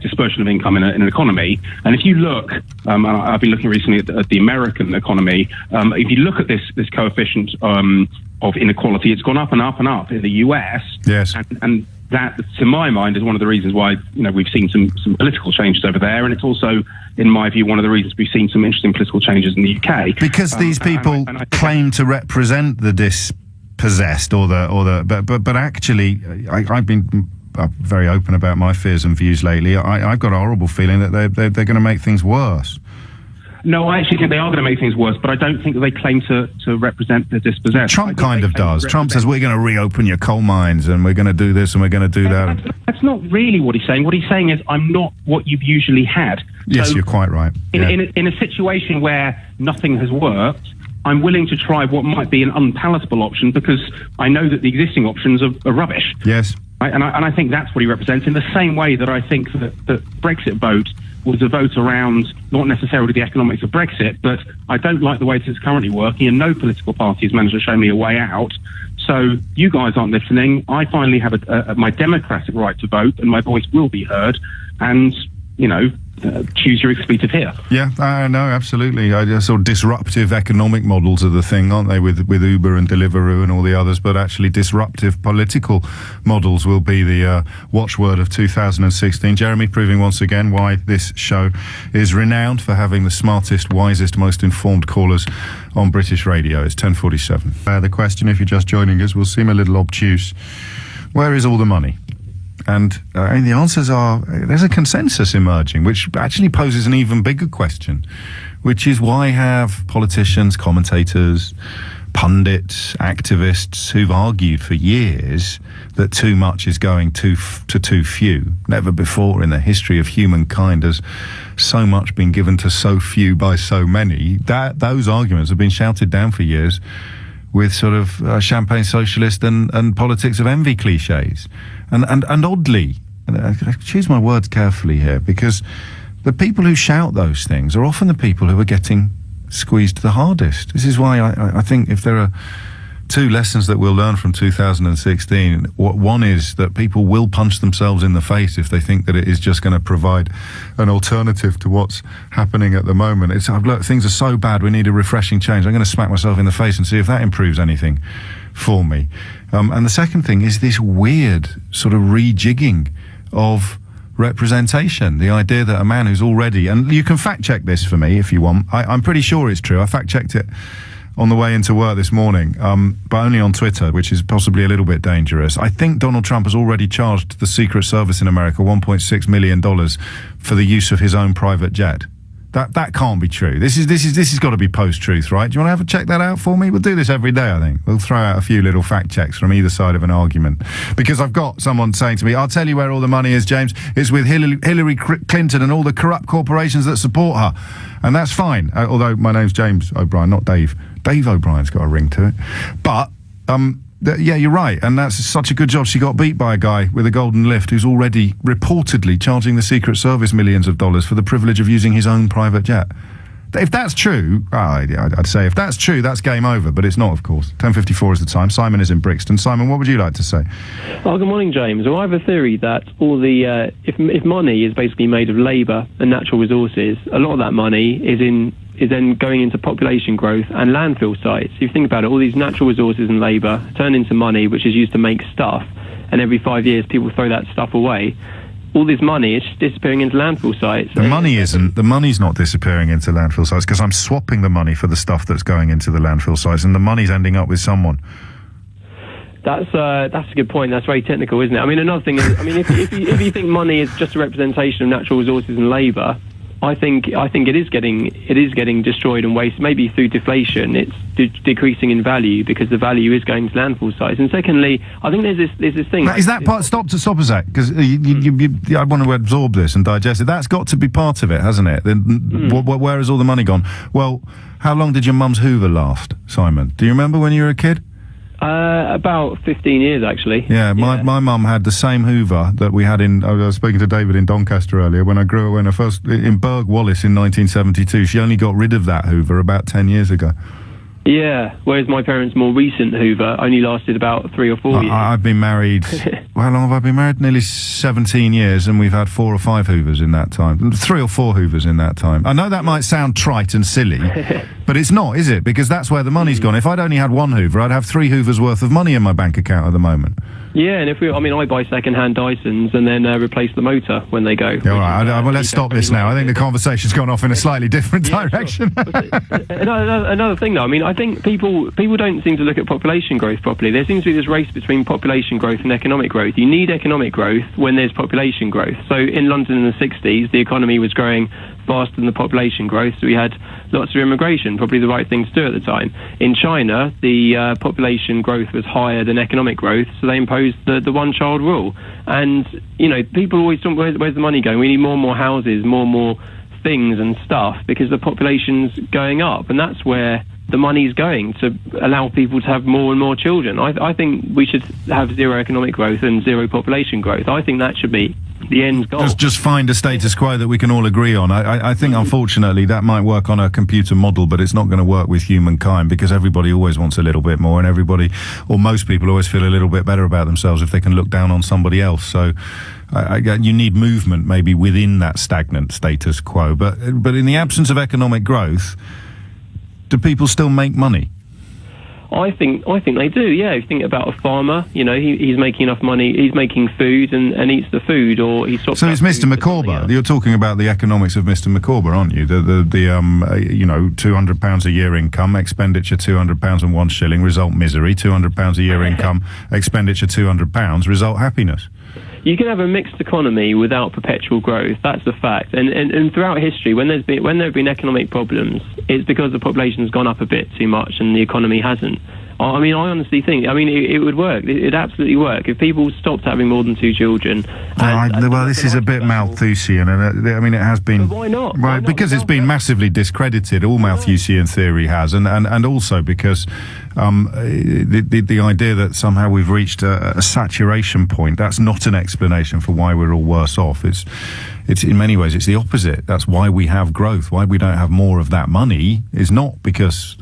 dispersion of income in an economy. And if you look, and I've been looking recently at the American economy, if you look at this coefficient of inequality, it's gone up and up and up in the US. Yes. And that, to my mind, is one of the reasons why we've seen some political changes over there, and it's also, in my view, one of the reasons we've seen some interesting political changes in the UK. Because these people claim to represent the dispossessed, but actually, I've been very open about my fears and views lately. I've got a horrible feeling that they're going to make things worse. No, I actually think they are going to make things worse, but I don't think that they claim to represent the dispossessed. Trump kind of does. Trump says, we're going to reopen your coal mines and we're going to do this and we're going to do that. That's not really what he's saying. What he's saying is, I'm not what you've usually had. Yes, So you're quite right. In a situation where nothing has worked, I'm willing to try what might be an unpalatable option because I know that the existing options are rubbish. Yes. And I think that's what he represents, in the same way that I think that the Brexit vote was a vote around not necessarily the economics of Brexit, but I don't like the way it's currently working, and no political party has managed to show me a way out. So you guys aren't listening. I finally have my democratic right to vote, and my voice will be heard. And, choose your expletive here. Yeah, no, absolutely. Sort of disruptive economic models are the thing, aren't they, with Uber and Deliveroo and all the others, but actually disruptive political models will be the watchword of 2016. Jeremy proving once again why this show is renowned for having the smartest, wisest, most informed callers on British radio. It's 10:47. The question, if you're just joining us, will seem a little obtuse. Where is all the money? And the answers are, there's a consensus emerging, which actually poses an even bigger question, which is why have politicians, commentators, pundits, activists who've argued for years that too much is going to too few. Never before in the history of humankind has so much been given to so few by so many. Those arguments have been shouted down for years with sort of champagne socialist and politics of envy cliches. And oddly, and I choose my words carefully here, because the people who shout those things are often the people who are getting squeezed the hardest. This is why I think if there are two lessons that we'll learn from 2016, one is that people will punch themselves in the face if they think that it is just going to provide an alternative to what's happening at the moment. It's, look, things are so bad, we need a refreshing change. I'm going to smack myself in the face and see if that improves anything for me. And the second thing is this weird sort of rejigging of representation. The idea that a man who's already, and you can fact check this for me if you want, I'm pretty sure it's true. I fact checked it on the way into work this morning, but only on Twitter, which is possibly a little bit dangerous. I think Donald Trump has already charged the Secret Service in America $1.6 million for the use of his own private jet. That can't be true. This has got to be post-truth, right? Do you want to have a check that out for me? We'll do this every day, I think. We'll throw out a few little fact checks from either side of an argument. Because I've got someone saying to me, I'll tell you where all the money is, James. It's with Hillary Clinton and all the corrupt corporations that support her. And that's fine. Although my name's James O'Brien, not Dave. Dave O'Brien's got a ring to it. But, yeah, you're right. And that's such a good job. She got beat by a guy with a golden lift who's already reportedly charging the Secret Service millions of dollars for the privilege of using his own private jet. If that's true, I'd say if that's true, that's game over. But it's not, of course. 10:54 is the time. Simon is in Brixton. Simon, what would you like to say? Oh, good morning, James. Well, I have a theory that all the if money is basically made of labour and natural resources, a lot of that money is then going into population growth and landfill sites. If you think about it, all these natural resources and labour turn into money, which is used to make stuff, and every 5 years people throw that stuff away. All this money is disappearing into landfill sites. The money isn't. The money's not disappearing into landfill sites because I'm swapping the money for the stuff that's going into the landfill sites, and the money's ending up with someone. That's a good point. That's very technical, isn't it? I mean, another thing is, if you think money is just a representation of natural resources and labour, I think it is getting destroyed and wasted. Maybe through deflation, it's decreasing in value because the value is going to landfill sites. And secondly, I think there's this thing. Is that part? Stop us that, because I want to absorb this and digest it. That's got to be part of it, hasn't it? Where has all the money gone? Well, how long did your mum's Hoover last, Simon? Do you remember when you were a kid? About 15 years, actually. Yeah, my mum had the same Hoover that we had I was speaking to David in Doncaster earlier, when I first, in Berg Wallace in 1972. She only got rid of that Hoover about 10 years ago. Yeah, whereas my parents' more recent Hoover only lasted about 3 or 4 years. I've been married, how long have I been married? Nearly 17 years, and we've had 4 or 5 Hoovers in that time. 3 or 4 Hoovers in that time. I know that might sound trite and silly, but it's not, is it? Because that's where the money's gone. If I'd only had 1 Hoover, I'd have 3 Hoovers worth of money in my bank account at the moment. Yeah, and I buy second-hand Dysons and then replace the motor when they go. Yeah, all right, well, let's stop this now. I think the conversation's gone off in a slightly different direction. Sure. Another thing, though, I think people don't seem to look at population growth properly. There seems to be this race between population growth and economic growth. You need economic growth when there's population growth. So in London in the 60s, the economy was growing faster than the population growth, so we had lots of immigration, probably the right thing to do at the time. In China, the population growth was higher than economic growth, so they imposed the one-child rule. And, people always talk, where's the money going? We need more and more houses, more and more things and stuff, because the population's going up, and that's where the money's going, to allow people to have more and more children. I think we should have zero economic growth and zero population growth. I think that should be the end goal. Just find a status quo that we can all agree on. I think, unfortunately, that might work on a computer model, but it's not going to work with humankind, because everybody always wants a little bit more, and everybody, or most people, always feel a little bit better about themselves if they can look down on somebody else. So you need movement maybe within that stagnant status quo. But in the absence of economic growth, do people still make money? I think they do, yeah. If you think about a farmer, he's making enough money, he's making food and eats the food, or he stops. So it's Mr. Micawber. You're talking about the economics of Mr. Micawber, aren't you? The £200 a year income, expenditure £200 and 1 shilling, result misery. £200 a year income, expenditure £200, result happiness. You can have a mixed economy without perpetual growth. That's the fact. And throughout history, when there have been economic problems, it's because the population's gone up a bit too much and the economy hasn't. I honestly think, it would work. It'd absolutely work if people stopped having more than 2 children. This is a bit Malthusian, and it has been. But why not? Right, because it's been massively discredited. All Malthusian theory has, and also because the idea that somehow we've reached a saturation point. That's not an explanation for why we're all worse off. It's in many ways it's the opposite. That's why we have growth. Why we don't have more of that money is not because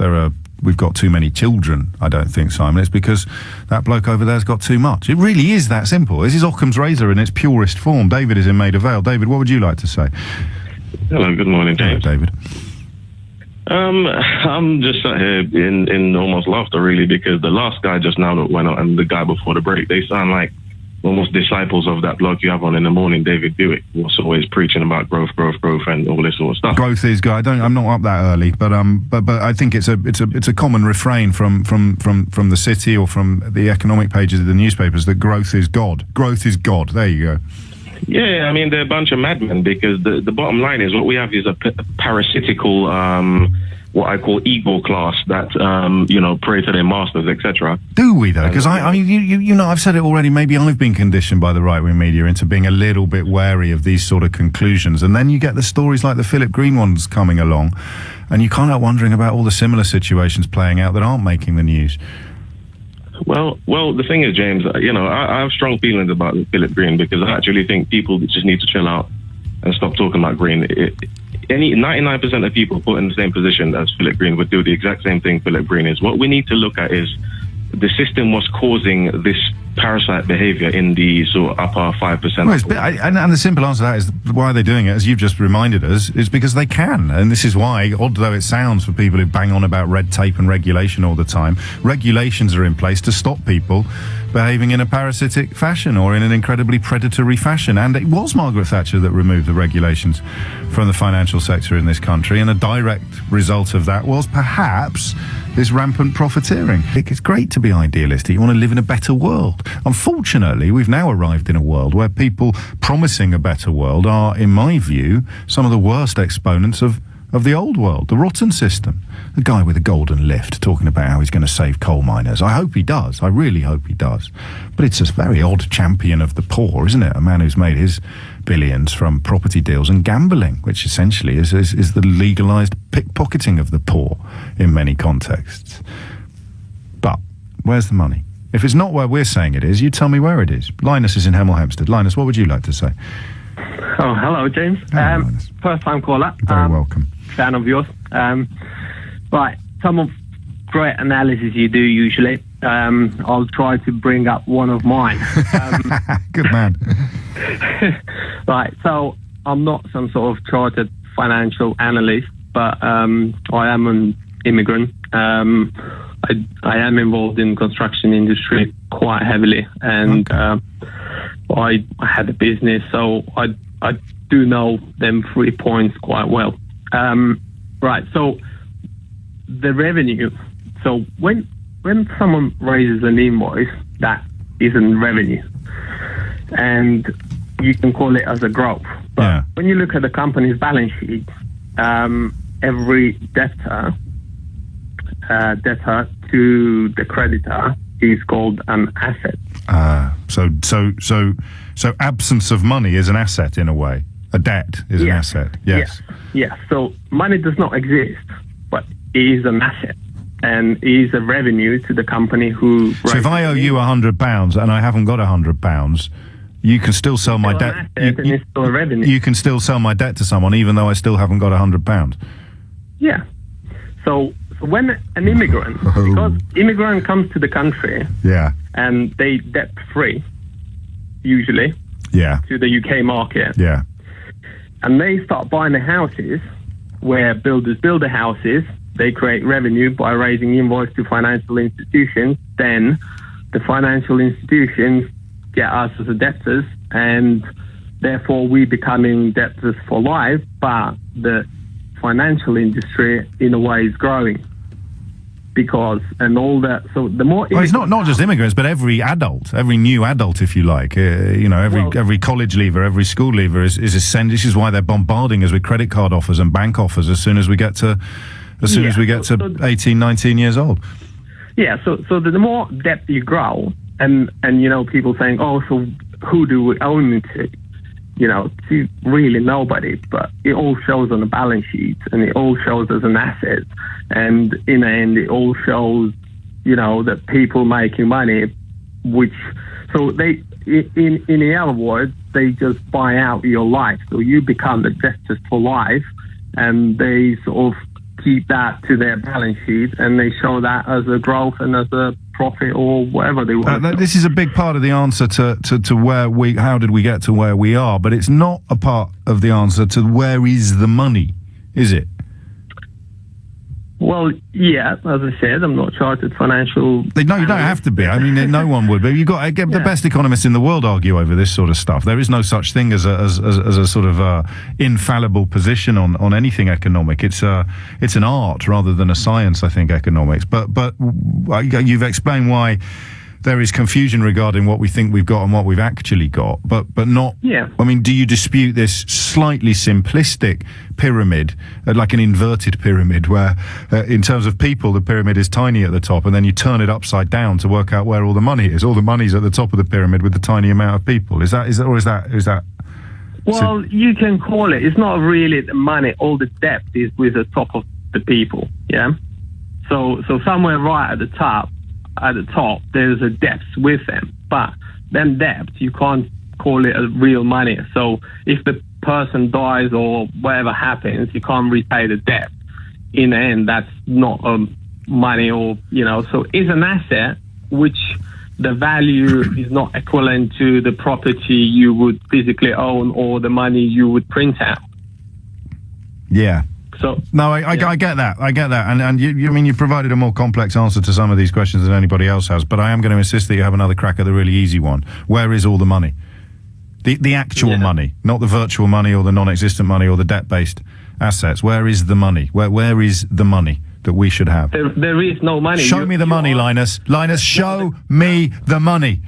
we've got too many children, I don't think, Simon. It's because that bloke over there's got too much. It really is that simple. This is Occam's razor in its purest form. David is in Maida Vale. David, what would you like to say? Hello, good morning, James. Hello, David. I'm just sat here in almost laughter, really, because the last guy just now that went out and the guy before the break, they sound like almost disciples of that bloke you have on in the morning, David Buick, was always preaching about growth, and all this sort of stuff. Growth is good. I'm not up that early, but I think it's a common refrain from the city or from the economic pages of the newspapers that growth is God. Growth is God. There you go. Yeah, they're a bunch of madmen, because the bottom line is what we have is a parasitical, what I call ego class that, pray to their masters, etc. Do we, though? Because I've said it already, maybe I've been conditioned by the right-wing media into being a little bit wary of these sort of conclusions. And then you get the stories like the Philip Green ones coming along, and you can't help wondering about all the similar situations playing out that aren't making the news. Well, the thing is, James, I have strong feelings about Philip Green, because I actually think people just need to chill out and stop talking about Green. 99% of people put in the same position as Philip Green would do the exact same thing Philip Green is. What we need to look at is the system was causing this parasite behavior in the sort of upper 5%. Well, and the simple answer to that is why they're doing it, as you've just reminded us, is because they can. And this is why, odd though it sounds for people who bang on about red tape and regulation all the time, regulations are in place to stop people behaving in a parasitic fashion or in an incredibly predatory fashion. And it was Margaret Thatcher that removed the regulations from the financial sector in this country, and a direct result of that was perhaps this rampant profiteering. It's great to be idealistic. You want to live in a better world. Unfortunately, we've now arrived in a world where people promising a better world are, in my view, some of the worst exponents of the old world, the rotten system. The guy with the golden lift talking about how he's going to save coal miners. I hope he does. I really hope he does. But it's a very odd champion of the poor, isn't it? A man who's made his billions from property deals and gambling, which essentially is the legalised pickpocketing of the poor in many contexts. But where's the money? If it's not where we're saying it is, you tell me where it is. Linus is in Hemel Hempstead. Linus, what would you like to say? Oh, hello, James. First time caller. Very welcome. Fan of yours. Right, some of great analysis you do usually. I'll try to bring up one of mine. Good man. Right, so I'm not some sort of chartered financial analyst, but I am an immigrant. I am involved in construction industry quite heavily, and I had a business, so I do know them 3 points quite well. Right, so the revenue. So when someone raises an invoice, that isn't revenue, and you can call it as a growth. But when you look at the company's balance sheet, every debtor to the creditor is called an asset. So absence of money is an asset in a way. A debt is an asset. Yes. Yeah. So money does not exist, but it is an asset. And it is a revenue to the company who... So if I owe you £100 and I haven't got £100, you can still sell my debt. It's still a revenue. You can still sell my debt to someone even though I still haven't got £100. Yeah. So when an immigrant, because immigrant comes to the country, and they debt free, usually, to the UK market, and they start buying the houses where builders build the houses. They create revenue by raising invoice to financial institutions. Then the financial institutions get us as debtors, and therefore we becoming debtors for life. But the financial industry, in a way, is growing because and all that. So the more it's not just immigrants, but every adult, every new adult, if you like. Every college leaver, every school leaver is essential. This is why they're bombarding us with credit card offers and bank offers as soon as we get to 18, 19 years old. Yeah, so the more debt you grow, and people saying, oh, so who do we own it to? To really nobody, but it all shows on the balance sheet, and it all shows as an asset, and in the end, it all shows, that people making money, so they, in other words, they just buy out your life, so you become the debtors for life, and they sort of keep that to their balance sheet, and they show that as a growth and as a profit or whatever they want. This is a big part of the answer to where how did we get to where we are, but it's not a part of the answer to where is the money, is it? Well, yeah, as I said, I'm not chartered financial... No, you don't have to be. I mean, no one would. But you've got the best economists in the world argue over this sort of stuff. There is no such thing as a sort of infallible position on anything economic. It's an art rather than a science, I think, economics. But you've explained why there is confusion regarding what we think we've got and what we've actually got, but not... Yeah. I mean, do you dispute this slightly simplistic pyramid, like an inverted pyramid, where in terms of people, the pyramid is tiny at the top, and then you turn it upside down to work out where all the money is? All the money's at the top of the pyramid with the tiny amount of people. Is that... Well, you can call it. It's not really the money. All the debt is with the top of the people, yeah? So somewhere right at the top, there's a debt with them, but then debt, you can't call it a real money. So if the person dies or whatever happens, you can't repay the debt. In the end, that's not money, or so it's an asset which the value is not equivalent to the property you would physically own or the money you would print out. Yeah. So, no, I get that. I get that. And you provided a more complex answer to some of these questions than anybody else has, but I am going to insist that you have another crack at the really easy one. Where is all the money? The actual money, not the virtual money or the non-existent money or the debt-based assets. Where is the money? Where is the money that we should have? There is no money. Show me the money, Linus. Linus, show me the money.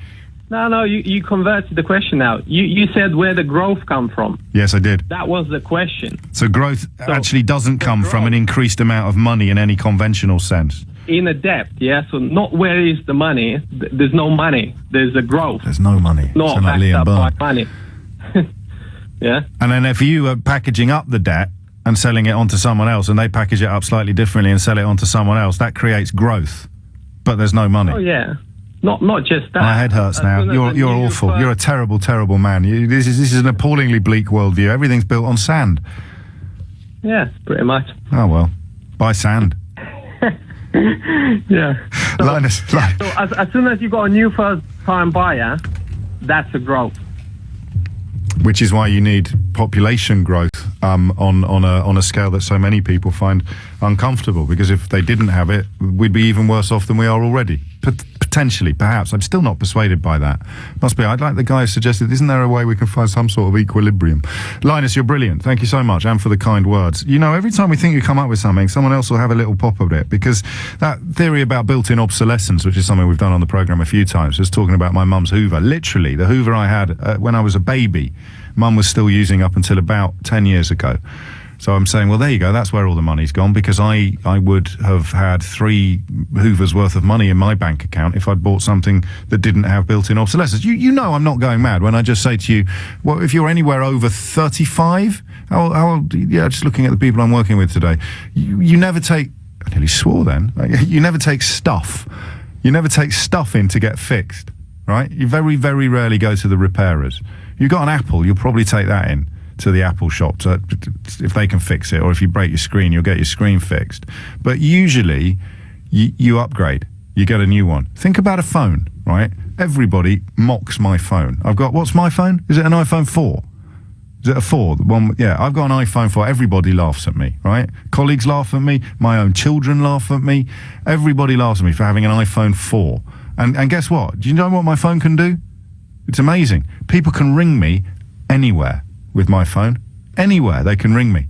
No, you converted the question now. You said where the growth come from. Yes, I did. That was the question. So growth actually doesn't come from an increased amount of money in any conventional sense. In a debt, yeah. So not where is the money. There's no money. There's a growth. There's no money. Not like backed up by money. Yeah. And then if you are packaging up the debt and selling it onto someone else, and they package it up slightly differently and sell it onto someone else, that creates growth. But there's no money. Oh yeah. Not just that. My head hurts now. You're awful. You're a terrible, terrible man. This is an appallingly bleak worldview. Everything's built on sand. Yeah, pretty much. Oh well, buy sand. Yeah. Linus. So as soon as you got a new first-time buyer, that's a growth. Which is why you need population growth on a scale that so many people find uncomfortable. Because if they didn't have it, we'd be even worse off than we are already. Potentially, perhaps. I'm still not persuaded by that. Must be. I'd like the guy who suggested, isn't there a way we can find some sort of equilibrium? Linus, you're brilliant. Thank you so much, and for the kind words. Every time we think you come up with something, someone else will have a little pop of it, because that theory about built-in obsolescence, which is something we've done on the programme a few times, is talking about my mum's Hoover. Literally, the Hoover I had when I was a baby Mum was still using up until about 10 years ago. So I'm saying, well, there you go. That's where all the money's gone, because I would have had 3 Hoovers worth of money in my bank account if I'd bought something that didn't have built-in obsolescence. You know I'm not going mad when I just say to you, well, if you're anywhere over 35, how old, yeah, just looking at the people I'm working with today, you never take, I nearly swore then, you never take stuff. You never take stuff in to get fixed, right? You very, very rarely go to the repairers. You've got an Apple, you'll probably take that in to the Apple shop if they can fix it, or if you break your screen, you'll get your screen fixed. But usually you upgrade, you get a new one. Think about a phone, right? Everybody mocks my phone. What's my phone? Is it an iPhone 4? Is it a 4? Yeah, I've got an iPhone 4. Everybody laughs at me, right? Colleagues laugh at me. My own children laugh at me. Everybody laughs at me for having an iPhone 4. And guess what? Do you know what my phone can do? It's amazing. People can ring me anywhere with my phone. Anywhere they can ring me.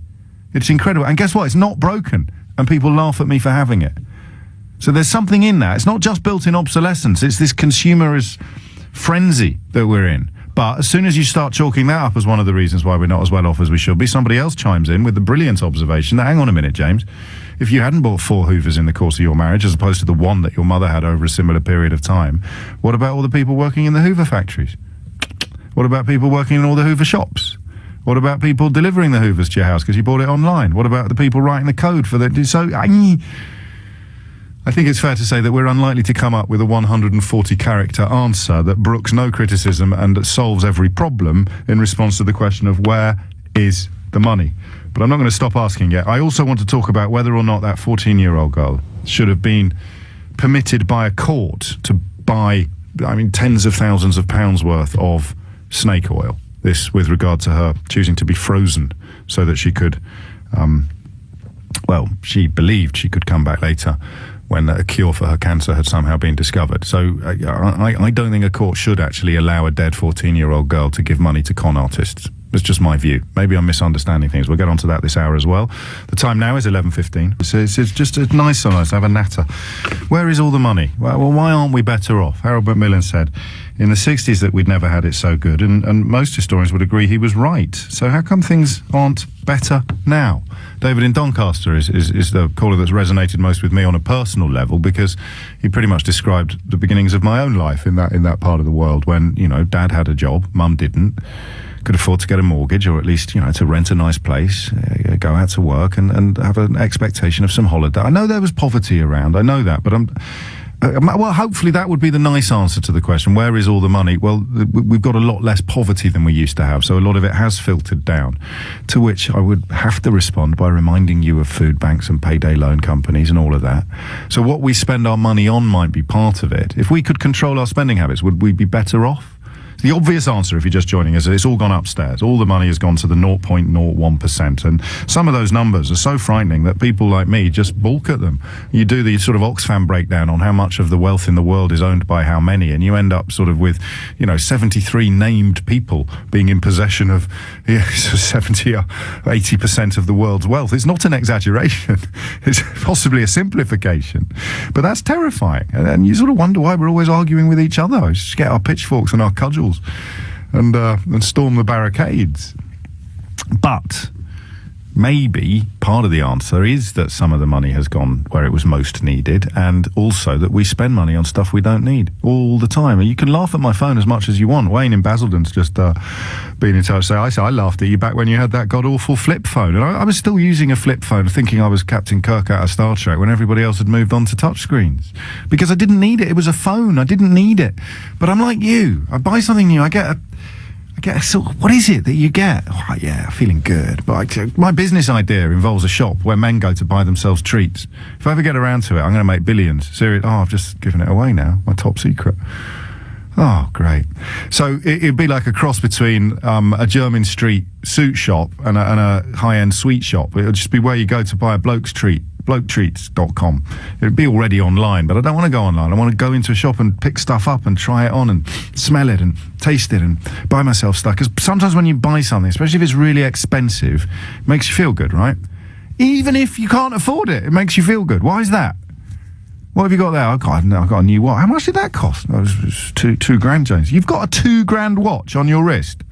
It's incredible. And guess what? It's not broken. And people laugh at me for having it. So there's something in that. It's not just built-in obsolescence. It's this consumerist frenzy that we're in. But as soon as you start chalking that up as one of the reasons why we're not as well off as we should be, somebody else chimes in with the brilliant observation that, hang on a minute, James, if you hadn't bought 4 Hoovers in the course of your marriage as opposed to the one that your mother had over a similar period of time, what about all the people working in the Hoover factories? What about people working in all the Hoover shops? What about people delivering the Hoovers to your house because you bought it online? What about the people writing the code for the... So, I think it's fair to say that we're unlikely to come up with a 140-character answer that brooks no criticism and that solves every problem in response to the question of where is the money. But I'm not going to stop asking yet. I also want to talk about whether or not that 14-year-old girl should have been permitted by a court to buy, tens of thousands of pounds worth of snake oil. This with regard to her choosing to be frozen so that she could, she believed she could come back later when a cure for her cancer had somehow been discovered. So I don't think a court should actually allow a dead 14-year-old girl to give money to con artists. It's just my view. Maybe I'm misunderstanding things. We'll get onto that this hour as well. The time now is 11:15. So it's just a nice sometimes to have a natter. Where is all the money? Well, why aren't we better off? Harold Macmillan said in the 60s that we'd never had it so good, and most historians would agree he was right. So how come things aren't better now? David in Doncaster is the caller that's resonated most with me on a personal level, because he pretty much described the beginnings of my own life in that part of the world when, Dad had a job, Mum didn't, could afford to get a mortgage, or at least, to rent a nice place, go out to work and have an expectation of some holiday. I know there was poverty around, I know that, but hopefully that would be the nice answer to the question, where is all the money? Well, we've got a lot less poverty than we used to have, so a lot of it has filtered down, to which I would have to respond by reminding you of food banks and payday loan companies and all of that. So what we spend our money on might be part of it. If we could control our spending habits, would we be better off? The obvious answer, if you're just joining us, is it's all gone upstairs. All the money has gone to the 0.01%. And some of those numbers are so frightening that people like me just balk at them. You do the sort of Oxfam breakdown on how much of the wealth in the world is owned by how many, and you end up sort of with, 73 named people being in possession of 70 or 80% of the world's wealth. It's not an exaggeration. It's possibly a simplification. But that's terrifying. And you sort of wonder why we're always arguing with each other. Just get our pitchforks and our cudgels and storm the barricades. But maybe part of the answer is that some of the money has gone where it was most needed, and also that we spend money on stuff we don't need all the time. And you can laugh at my phone as much as you want. Wayne in Basildon's just been in touch. I laughed at you back when you had that god-awful flip phone, and I was still using a flip phone thinking I was Captain Kirk out of Star Trek when everybody else had moved on to touchscreens, because I didn't need it. It was a phone. I didn't need it. But I'm like you. I buy something new. I get a sort of, what is it that you get? Oh, yeah, feeling good. But my business idea involves a shop where men go to buy themselves treats. If I ever get around to it, I'm going to make billions. Serious? I've just given it away now. My top secret. Oh, great. So it'd be like a cross between a Jermyn Street suit shop and a high-end sweet shop. It would just be where you go to buy a bloke's treat. bloketreats.com. It'd be already online, but I don't want to go online. I want to go into a shop and pick stuff up and try it on and smell it and taste it and buy myself stuff. Because sometimes when you buy something, especially if it's really expensive, it makes you feel good, right? Even if you can't afford it, it makes you feel good. Why is that? What have you got there? I've got a new watch. How much did that cost? Oh, it was $2,000, James. You've got a $2,000 watch on your wrist?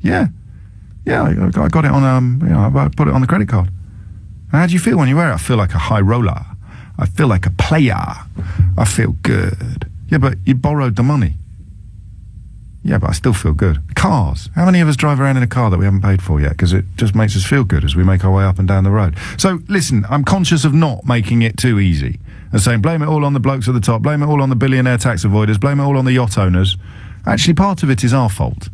Yeah. Yeah, I got it on, I put it on the credit card. How do you feel when you wear it? I feel like a high roller. I feel like a player. I feel good. Yeah, but you borrowed the money. Yeah, but I still feel good. Cars. How many of us drive around in a car that we haven't paid for yet? Because it just makes us feel good as we make our way up and down the road. So, listen, I'm conscious of not making it too easy and saying blame it all on the blokes at the top, blame it all on the billionaire tax avoiders, blame it all on the yacht owners. Actually, part of it is our fault.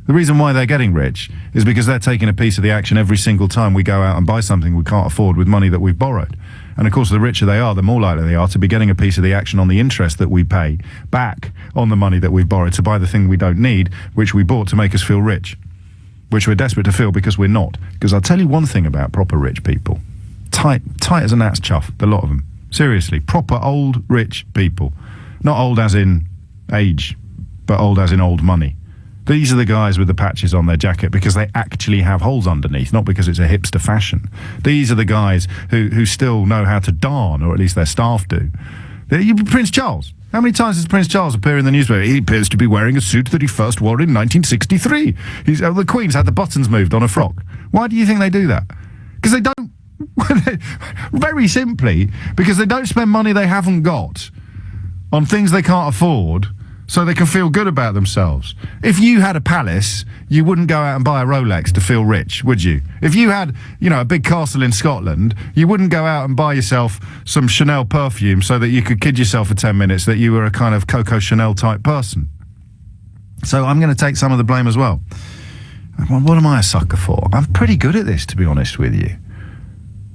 The reason why they're getting rich is because they're taking a piece of the action every single time we go out and buy something we can't afford with money that we've borrowed. And of course, the richer they are, the more likely they are to be getting a piece of the action on the interest that we pay back on the money that we've borrowed to buy the thing we don't need, which we bought to make us feel rich, which we're desperate to feel because we're not. Because I'll tell you one thing about proper rich people. Tight as a gnat's chuff, the lot of them. Seriously, proper old rich people. Not old as in age, but old as in old money. These are the guys with the patches on their jacket because they actually have holes underneath, not because it's a hipster fashion. These are the guys who still know how to darn, or at least their staff do. Prince Charles. How many times does Prince Charles appear in the newspaper? He appears to be wearing a suit that he first wore in 1963. The Queen's had the buttons moved on a frock. Why do you think they do that? Because they don't... Very simply, because they don't spend money they haven't got on things they can't afford so they can feel good about themselves. If you had a palace, you wouldn't go out and buy a Rolex to feel rich, would you? If you had, a big castle in Scotland, you wouldn't go out and buy yourself some Chanel perfume so that you could kid yourself for 10 minutes that you were a kind of Coco Chanel type person. So I'm going to take some of the blame as well. What am I a sucker for? I'm pretty good at this, to be honest with you.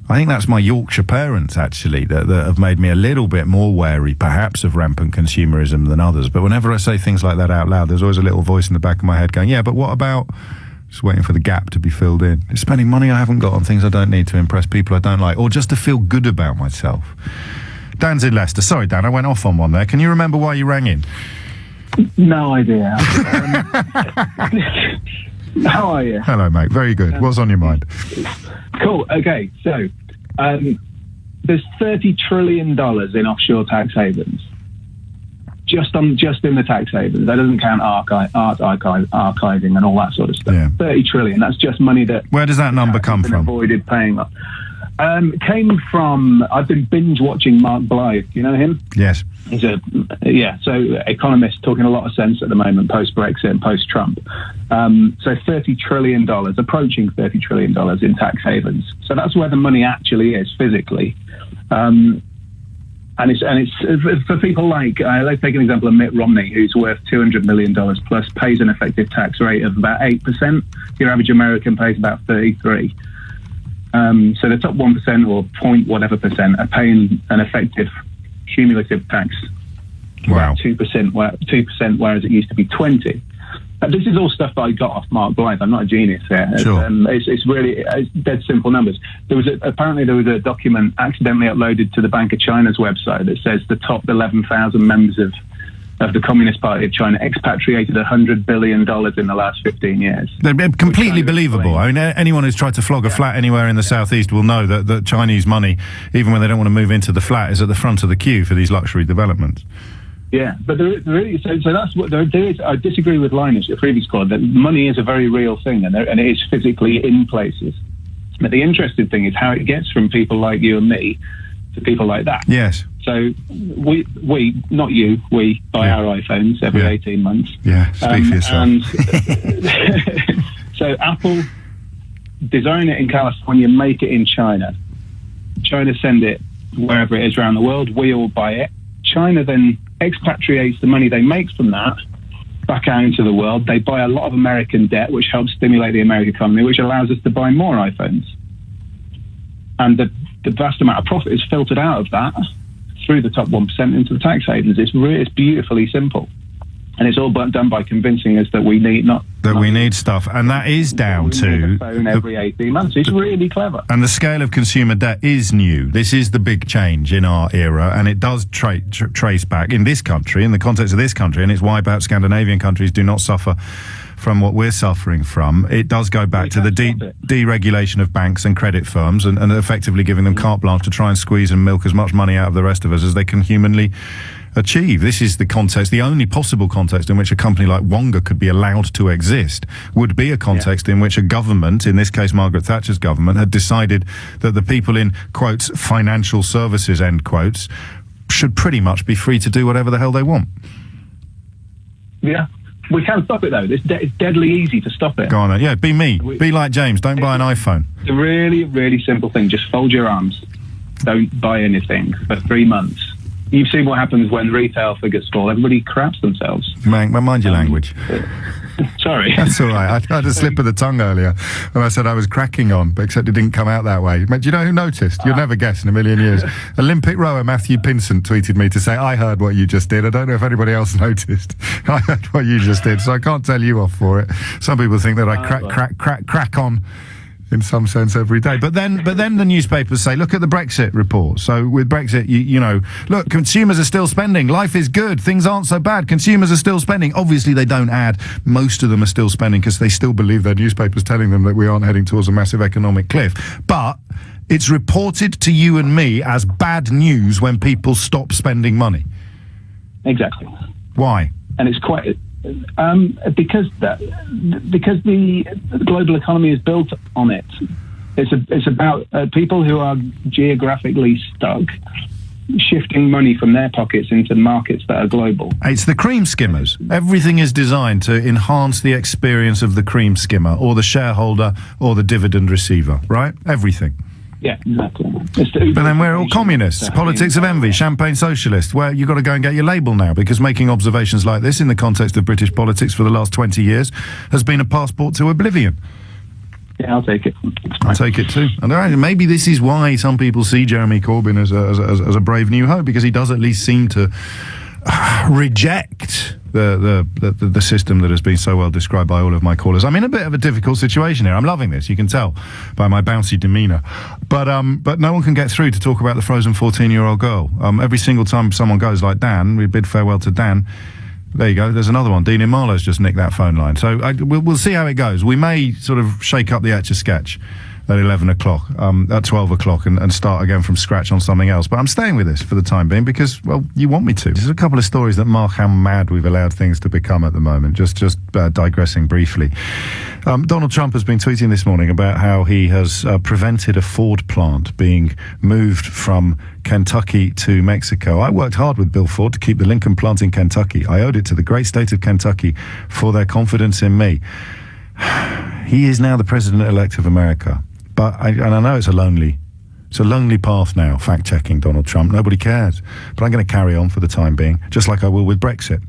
I think that's my Yorkshire parents, actually, that have made me a little bit more wary, perhaps, of rampant consumerism than others. But whenever I say things like that out loud, there's always a little voice in the back of my head going, yeah, but what about... Just waiting for the gap to be filled in. It's spending money I haven't got on things I don't need to impress people I don't like, or just to feel good about myself. Dan's in Leicester. Sorry, Dan, I went off on one there. Can you remember why you rang in? No idea. How are you? Hello, mate. Very good. What's on your mind? Cool. Okay, so there's $30 trillion in offshore tax havens. Just in the tax havens. That doesn't count archiving and all that sort of stuff. Yeah. 30 trillion. That's just money that... Where does that number come from? Avoided paying up. Came from... I've been binge watching Mark Blythe. You know him? Yes. He's so economist talking a lot of sense at the moment, post-Brexit and post-Trump. So $30 trillion, approaching $30 trillion in tax havens. So that's where the money actually is physically. And it's for people like, let's take an example of Mitt Romney, who's worth $200 million plus, pays an effective tax rate of about 8%. Your average American pays about 33%. So the top 1% or point whatever percent are paying an effective cumulative tax, wow, 2%, whereas it used to be 20%. This is all stuff that I got off Mark Blythe. I'm not a genius here. Sure. It's really dead simple numbers. Apparently there was a document accidentally uploaded to the Bank of China's website that says the top 11,000 members of the Communist Party of China expatriated $100 billion in the last 15 years. They're completely believable. I mean, anyone who's tried to flog a flat anywhere in the southeast will know that Chinese money, even when they don't want to move into the flat, is at the front of the queue for these luxury developments. Yeah, but there is, so that's what there is. I disagree with Linus, your previous caller, that money is a very real thing and it is physically in places. But the interesting thing is how it gets from people like you and me to people like that. Yes. So we not you, we buy our iPhones every 18 months. Yeah, speak for yourself. And so Apple design it in California, make it in China. China send it wherever it is around the world. We all buy it. China then expatriates the money they make from that back out into the world. They buy a lot of American debt, which helps stimulate the American economy, which allows us to buy more iPhones. And the vast amount of profit is filtered out of that through the top 1% into the tax havens. It's beautifully simple. And it's all done by convincing us that we need stuff. And that is down to a phone every 18 months. It's really clever. And the scale of consumer debt is new. This is the big change in our era, and it does trace back in this country, in the context of this country, and it's why perhaps Scandinavian countries do not suffer from what we're suffering from. It does go back to the deregulation of banks and credit firms and effectively giving them carte blanche to try and squeeze and milk as much money out of the rest of us as they can humanly achieve. This is the context, the only possible context in which a company like Wonga could be allowed to exist, would be a context in which a government, in this case Margaret Thatcher's government, had decided that the people in, quotes, financial services, end quotes, should pretty much be free to do whatever the hell they want. Yeah. We can stop it, though. It's deadly easy to stop it. Go on then. Yeah, be me. Be like James. Don't buy an iPhone. It's a really, really simple thing. Just fold your arms. Don't buy anything for 3 months. You've seen what happens when retail figures fall. Everybody craps themselves. Mind your language. Sorry. That's all right. I had a slip of the tongue earlier, and I said I was cracking on, but except it didn't come out that way. But do you know who noticed? You'll never guess in a million years. Olympic rower Matthew Pinsent tweeted me to say, I heard what you just did. I don't know if anybody else noticed. I heard what you just did, so I can't tell you off for it. Some people think that I crack on in some sense every day. But then the newspapers say, look at the Brexit report. So with Brexit, you know, look, consumers are still spending. Life is good. Things aren't so bad. Consumers are still spending. Obviously, they don't add. Most of them are still spending because they still believe their newspapers telling them that we aren't heading towards a massive economic cliff. But it's reported to you and me as bad news when people stop spending money. Exactly. Why? And it's quite... because the global economy is built on it. It's about people who are geographically stuck shifting money from their pockets into markets that are global. It's the cream skimmers. Everything is designed to enhance the experience of the cream skimmer or the shareholder or the dividend receiver, right? Everything. Yeah, exactly. But then we're all communists, politics of envy, champagne socialists, where you've got to go and get your label now, because making observations like this in the context of British politics for the last 20 years has been a passport to oblivion. Yeah, I'll take it. I'll take it too. And maybe this is why some people see Jeremy Corbyn as a brave new hope, because he does at least seem to reject the system that has been so well described by all of my callers. I'm in a bit of a difficult situation here. I'm loving this. You can tell by my bouncy demeanour. But no one can get through to talk about the frozen 14-year-old girl. Every single time someone goes like Dan, we bid farewell to Dan. There you go. There's another one. Dean Imalo's just nicked that phone line. So we'll see how it goes. We may sort of shake up the Etch-a-Sketch at 11 o'clock, at 12 o'clock and start again from scratch on something else. But I'm staying with this for the time being because, well, you want me to. There's a couple of stories that mark how mad we've allowed things to become at the moment. Just digressing briefly. Donald Trump has been tweeting this morning about how he has prevented a Ford plant being moved from Kentucky to Mexico. I worked hard with Bill Ford to keep the Lincoln plant in Kentucky. I owed it to the great state of Kentucky for their confidence in me. He is now the president-elect of America. But I know it's a lonely path now, fact-checking Donald Trump. Nobody cares. But I'm going to carry on for the time being, just like I will with Brexit.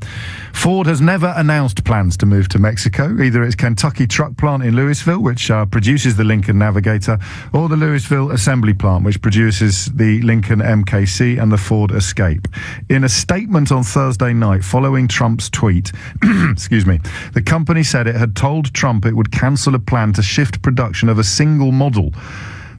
Ford has never announced plans to move to Mexico, either its Kentucky truck plant in Louisville, which produces the Lincoln Navigator, or the Louisville assembly plant, which produces the Lincoln MKC and the Ford Escape. In a statement on Thursday night following Trump's tweet, the company said it had told Trump it would cancel a plan to shift production of a single model,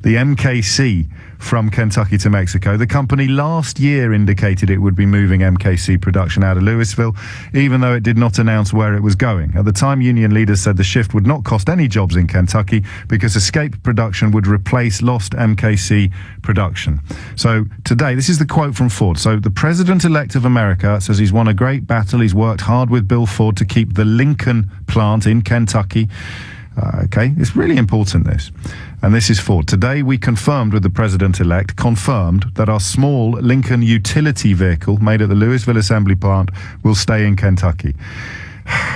the MKC, from Kentucky to Mexico. The company last year indicated it would be moving MKC production out of Louisville, even though it did not announce where it was going. At the time, union leaders said the shift would not cost any jobs in Kentucky because Escape production would replace lost MKC production. So today, this is the quote from Ford. So the president-elect of America says he's won a great battle. He's worked hard with Bill Ford to keep the Lincoln plant in Kentucky. Okay, it's really important, this. And this is Ford. Today, we confirmed with the president-elect, that our small Lincoln utility vehicle made at the Louisville assembly plant will stay in Kentucky.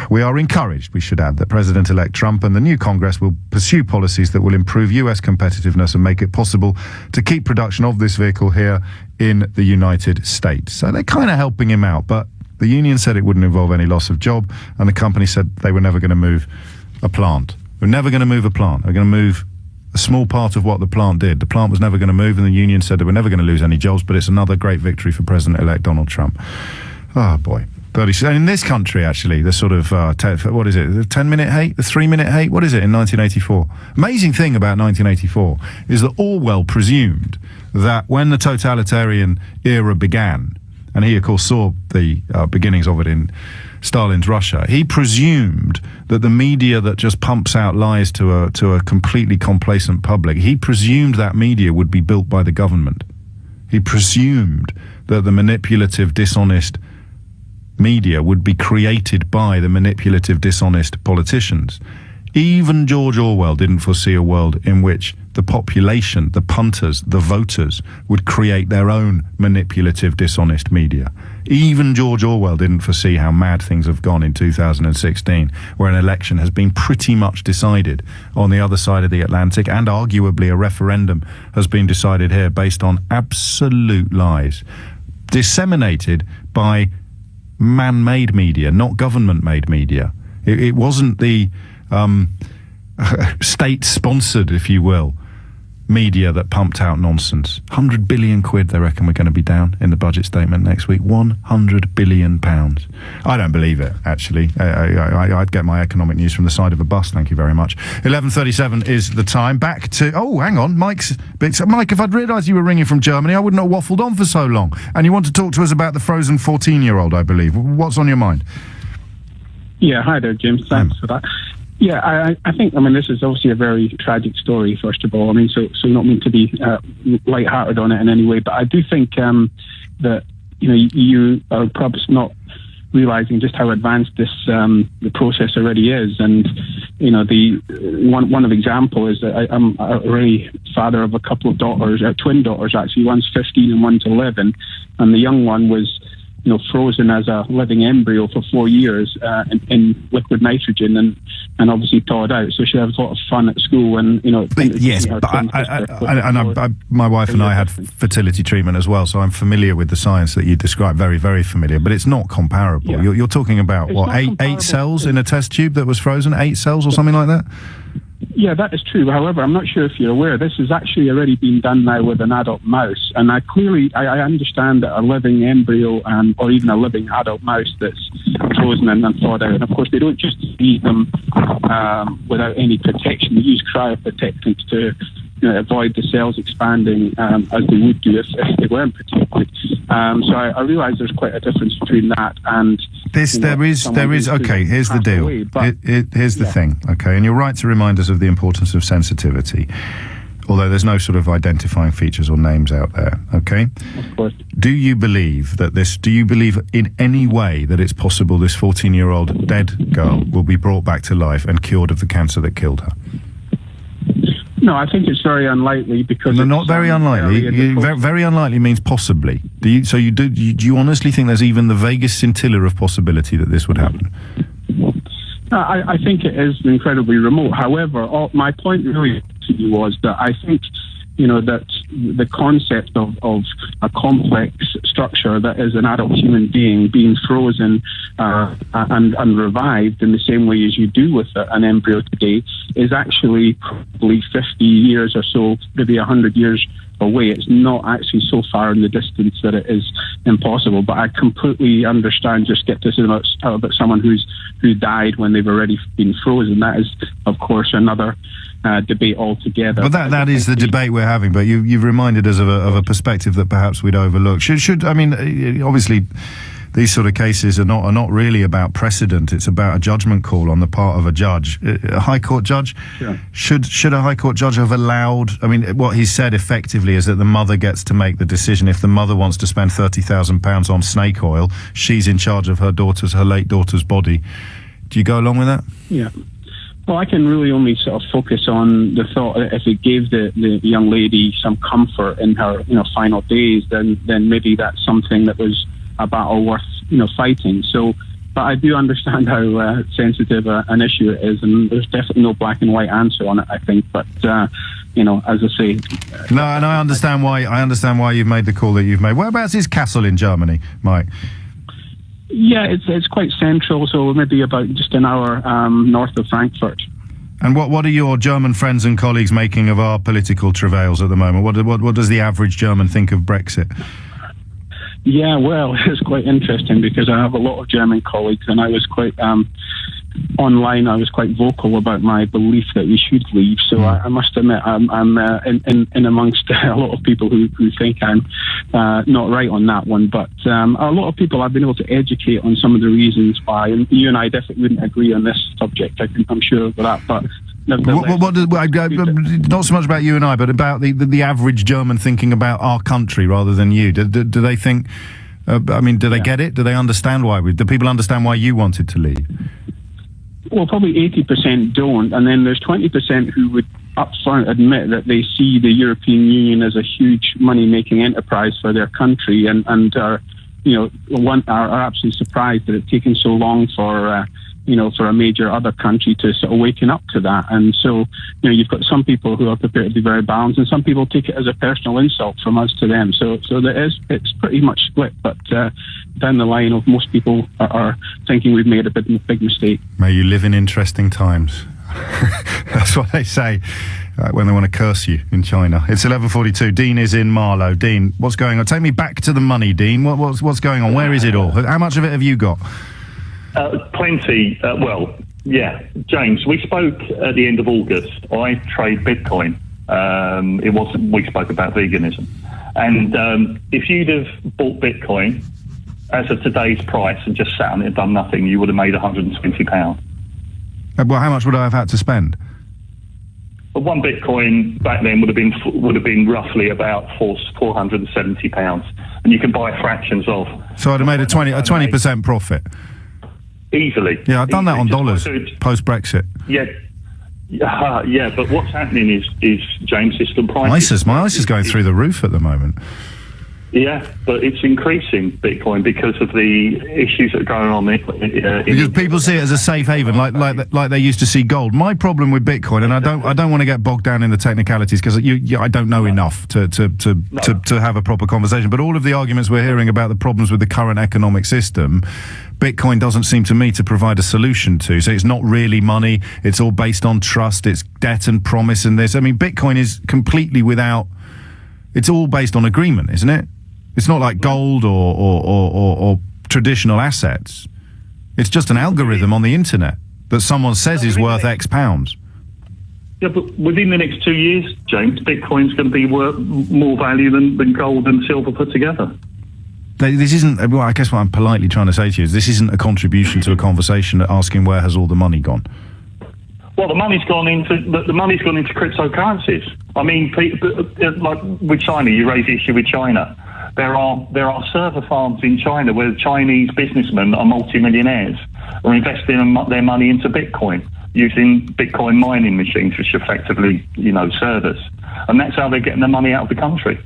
We are encouraged, we should add, that President-elect Trump and the new Congress will pursue policies that will improve U.S. competitiveness and make it possible to keep production of this vehicle here in the United States. So they're kind of helping him out, but the union said it wouldn't involve any loss of job, and the company said they were never going to move a plant. We're never going to move a plant. We're going to move a small part of what the plant did. The plant was never going to move, and the union said they were never going to lose any jobs, but it's another great victory for President-elect Donald Trump. Oh, boy. 30. And in this country, actually, the sort of, what is it, the 10-minute hate, the 3-minute hate? What is it in 1984? Amazing thing about 1984 is that Orwell presumed that when the totalitarian era began, and he, of course, saw the beginnings of it in Stalin's Russia, he presumed that the media that just pumps out lies to a completely complacent public, he presumed that media would be built by the government. He presumed that the manipulative, dishonest media would be created by the manipulative, dishonest politicians. Even George Orwell didn't foresee a world in which the population, the punters, the voters, would create their own manipulative, dishonest media. Even George Orwell didn't foresee how mad things have gone in 2016, where an election has been pretty much decided on the other side of the Atlantic, and arguably a referendum has been decided here based on absolute lies, disseminated by man-made media, not government-made media. It wasn't the state-sponsored, if you will, media that pumped out nonsense. 100 billion quid they reckon we're going to be down in the budget statement next week. 100 billion pounds. I don't believe it, actually. I'd get my economic news from the side of a bus, thank you very much. 11:37 is the time. Back to... Oh, hang on. Mike, if I'd realised you were ringing from Germany, I wouldn't have waffled on for so long. And you want to talk to us about the frozen 14-year-old, I believe. What's on your mind? Yeah, hi there, James. Thanks for that. Yeah, I think, this is obviously a very tragic story, first of all. So not meant to be light-hearted on it in any way, but I do think that, you are perhaps not realising just how advanced this the process already is. And, the one of the example is that I'm already father of a couple of daughters, twin daughters, actually. One's 15 and one's 11, and the young one was frozen as a living embryo for 4 years in liquid nitrogen and obviously thawed out. So she had a lot of fun at school and, Yes, but my wife and I had fertility treatment as well, so I'm familiar with the science that you described, very, very familiar, but it's not comparable. Yeah. You're talking about, eight cells in a test tube that was frozen? 8 cells or something like that? Yeah, that is true. However, I'm not sure if you're aware, this has actually already been done now with an adult mouse. And I understand that a living embryo or even a living adult mouse that's frozen and thawed out. And of course, they don't just eat them without any protection. They use cryoprotectants to avoid the cells expanding as they would do if they weren't protected. So I realise there's quite a difference between that and... There is. Okay, here's the deal. Here's the thing, okay? And you're right to remind us of the importance of sensitivity, although there's no sort of identifying features or names out there, okay? Of course. Do you believe in any way that it's possible this 14-year-old dead girl will be brought back to life and cured of the cancer that killed her? No, I think it's very unlikely because... No, not very unlikely. Very unlikely means possibly. Do you honestly think there's even the vaguest scintilla of possibility that this would happen? I think it is incredibly remote. However, my point really was that I think, that the concept of a complex structure that is an adult human being frozen and revived in the same way as you do with an embryo today is actually probably 50 years or so, maybe 100 years away. It's not actually so far in the distance that it is impossible. But I completely understand your skepticism about someone who died when they've already been frozen. That is, of course, another debate altogether. But that is the debate we're having. But you've reminded us of a perspective that perhaps we'd overlook. Obviously, these sort of cases are not really about precedent. It's about a judgment call on the part of a judge, a high court judge. Sure. Should a high court judge have allowed? What he said effectively is that the mother gets to make the decision. If the mother wants to spend £30,000 on snake oil, she's in charge of her late daughter's body. Do you go along with that? Yeah. Well, I can really only sort of focus on the thought that if it gave the young lady some comfort in her final days, then maybe that's something that was a battle worth fighting. So, but I do understand how sensitive an issue it is, and there's definitely no black and white answer on it, I think. But as I say, no, and I understand why you've made the call that you've made. Whereabouts is Kassel in Germany, Mike? Yeah, it's quite central, so maybe about just an hour north of Frankfurt. And what are your German friends and colleagues making of our political travails at the moment? What does the average German think of Brexit? Yeah, well, it's quite interesting because I have a lot of German colleagues, and I was quite online. I was quite vocal about my belief that we should leave. So I must admit, I'm in amongst a lot of people who think I'm not right on that one. But a lot of people I've been able to educate on some of the reasons why. And you and I definitely wouldn't agree on this subject. I'm sure of that. But Not so much about you and I, but about the average German thinking about our country rather than you. Do they think? Do they get it? Do they understand why? Do people understand why you wanted to leave? Well, probably 80% don't, and then there's 20% who would upfront admit that they see the European Union as a huge money-making enterprise for their country, and are absolutely surprised that it's taken so long for a major other country to sort of waken up to that. And so, you've got some people who are prepared to be very balanced, and some people take it as a personal insult from us to them. So it's pretty much split. But down the line, most people are thinking we've made a big mistake. May you live in interesting times. That's what they say when they want to curse you in China. It's 11:42. Dean is in Marlow. Dean, what's going on? Take me back to the money, Dean. What's going on? Where is it all? How much of it have you got? Plenty. James, we spoke at the end of August. I trade Bitcoin. We spoke about veganism. And if you'd have bought Bitcoin as of today's price and just sat on it and done nothing, you would have made £120. Well, how much would I have had to spend? But one Bitcoin back then would have been roughly about £470, and you can buy fractions of. So I'd have made a 20% profit. Easily. Yeah, I've done that on dollars post Brexit. Yeah, but what's happening is James, system prices. My ISA is going through the roof at the moment. Yeah, but it's increasing Bitcoin because of the issues that are going on. Because people see it as a safe haven, like they used to see gold. My problem with Bitcoin, and I don't want to get bogged down in the technicalities because I don't know enough to have a proper conversation. But all of the arguments we're hearing about the problems with the current economic system, Bitcoin doesn't seem to me to provide a solution to. So it's not really money. It's all based on trust. It's debt and promise and this. I mean, Bitcoin is completely without. It's all based on agreement, isn't it? It's not like gold or traditional assets. It's just an algorithm on the internet that someone says is worth X pounds. Yeah, but within the next 2 years, James, Bitcoin's going to be worth more value than gold and silver put together. This isn't. Well, I guess what I'm politely trying to say to you is this isn't a contribution to a conversation asking where has all the money gone. Well, the money's gone into cryptocurrencies. I mean, like with China, you raise the issue with China. There are server farms in China where Chinese businessmen are multimillionaires are investing their money into Bitcoin using Bitcoin mining machines, which are effectively, servers, and that's how they're getting their money out of the country.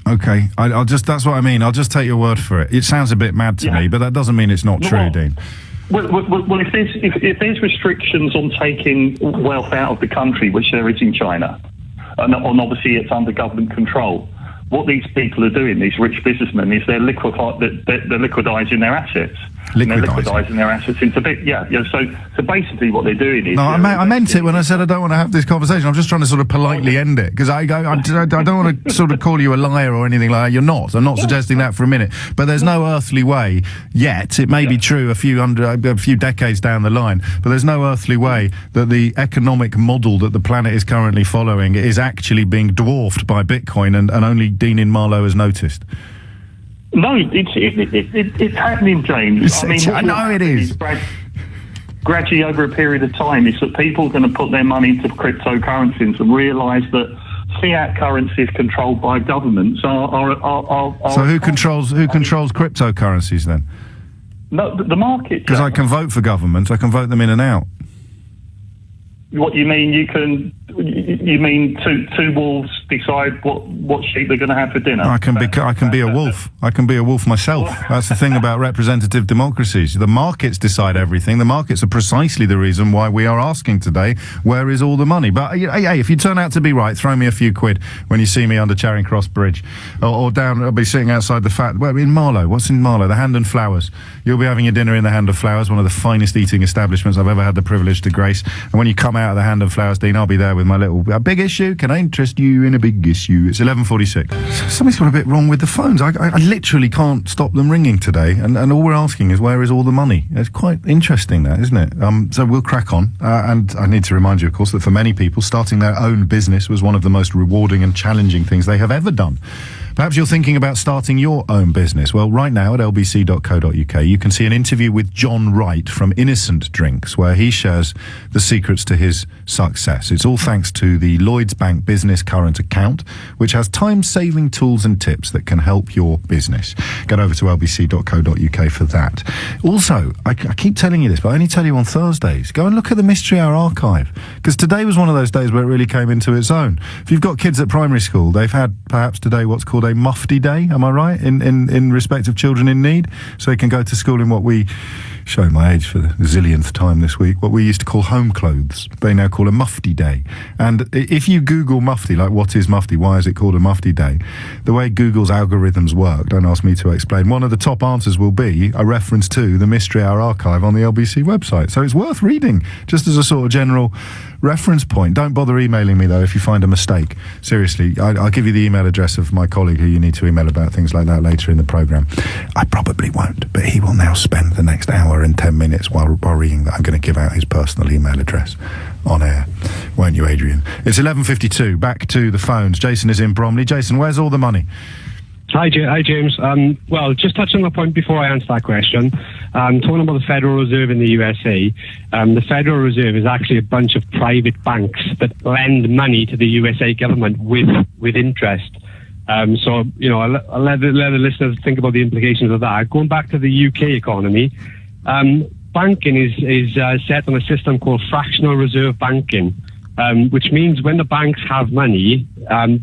Okay, that's what I mean. I'll just take your word for it. It sounds a bit mad to me, but that doesn't mean it's not true, Dean. Well, if there's restrictions on taking wealth out of the country, which there is in China, and obviously it's under government control, what these people are doing, these rich businessmen, is they're liquidizing their assets. They're liquidizing their assets into So basically, what they're doing is. No, I meant it when I said I don't want to have this conversation. I'm just trying to sort of politely end it because I don't want to sort of call you a liar or anything like that. You're not. I'm not suggesting that for a minute. But there's no earthly way yet. It may be true a few decades down the line, but there's no earthly way that the economic model that the planet is currently following is actually being dwarfed by Bitcoin, and only Dean in Marlow has noticed. No, it's happening, James. I know it is. Gradually, over a period of time, is that people are going to put their money into cryptocurrencies and realise that fiat currencies controlled by governments are. So who controls cryptocurrencies then? No, the market. Because I can vote for governments. I can vote them in and out. What you mean? You mean two wolves decide what sheep they're going to have for dinner? I can be a wolf. I can be a wolf myself. That's the thing about representative democracies. The markets decide everything. The markets are precisely the reason why we are asking today, where is all the money? But hey, if you turn out to be right, throw me a few quid when you see me under Charing Cross Bridge, or down. I'll be sitting outside in Marlow. What's in Marlow? The Hand and Flowers. You'll be having your dinner in the Hand of Flowers, one of the finest eating establishments I've ever had the privilege to grace. And when you come out of the Hand of Flowers, Dean, I'll be there with my little big issue. Can I interest you in a big issue? It's 11:46. Something's got a bit wrong with the phones. I literally can't stop them ringing today, and all we're asking is where is all the money? It's quite interesting, that, isn't it? So we'll crack on, and I need to remind you, of course, that for many people, starting their own business was one of the most rewarding and challenging things they have ever done. Perhaps you're thinking about starting your own business. Well, right now at lbc.co.uk, you can see an interview with John Wright from Innocent Drinks, where he shares the secrets to his success. It's all thanks to the Lloyds Bank Business Current Account, which has time-saving tools and tips that can help your business. Get over to lbc.co.uk for that. Also, I keep telling you this, but I only tell you on Thursdays. Go and look at the Mystery Hour archive, because today was one of those days where it really came into its own. If you've got kids at primary school, they've had perhaps today what's called a Mufti Day, am I right, in respect of children in need, so they can go to school in what we, showing my age for the zillionth time this week, what we used to call home clothes. They now call a Mufti Day. And if you Google Mufti, like what is Mufti, why is it called a Mufti Day, the way Google's algorithms work, don't ask me to explain, one of the top answers will be a reference to the Mystery Hour archive on the LBC website. So it's worth reading, just as a sort of general reference point. Don't bother emailing me, though, if you find a mistake. Seriously, I'll give you the email address of my colleague who you need to email about things like that later in the programme. I probably won't, but he will now spend the next hour and 10 minutes while worrying that I'm going to give out his personal email address on air. Won't you, Adrian? It's 11:52. Back to the phones. Jason is in Bromley. Jason, where's all the money? Hi, James. Well, just touching on the point before I answer that question, talking about the Federal Reserve in the USA, the Federal Reserve is actually a bunch of private banks that lend money to the USA government with interest. So, you know, I'll let the listeners think about the implications of that. Going back to the UK economy, banking is set on a system called fractional reserve banking, which means when the banks have money,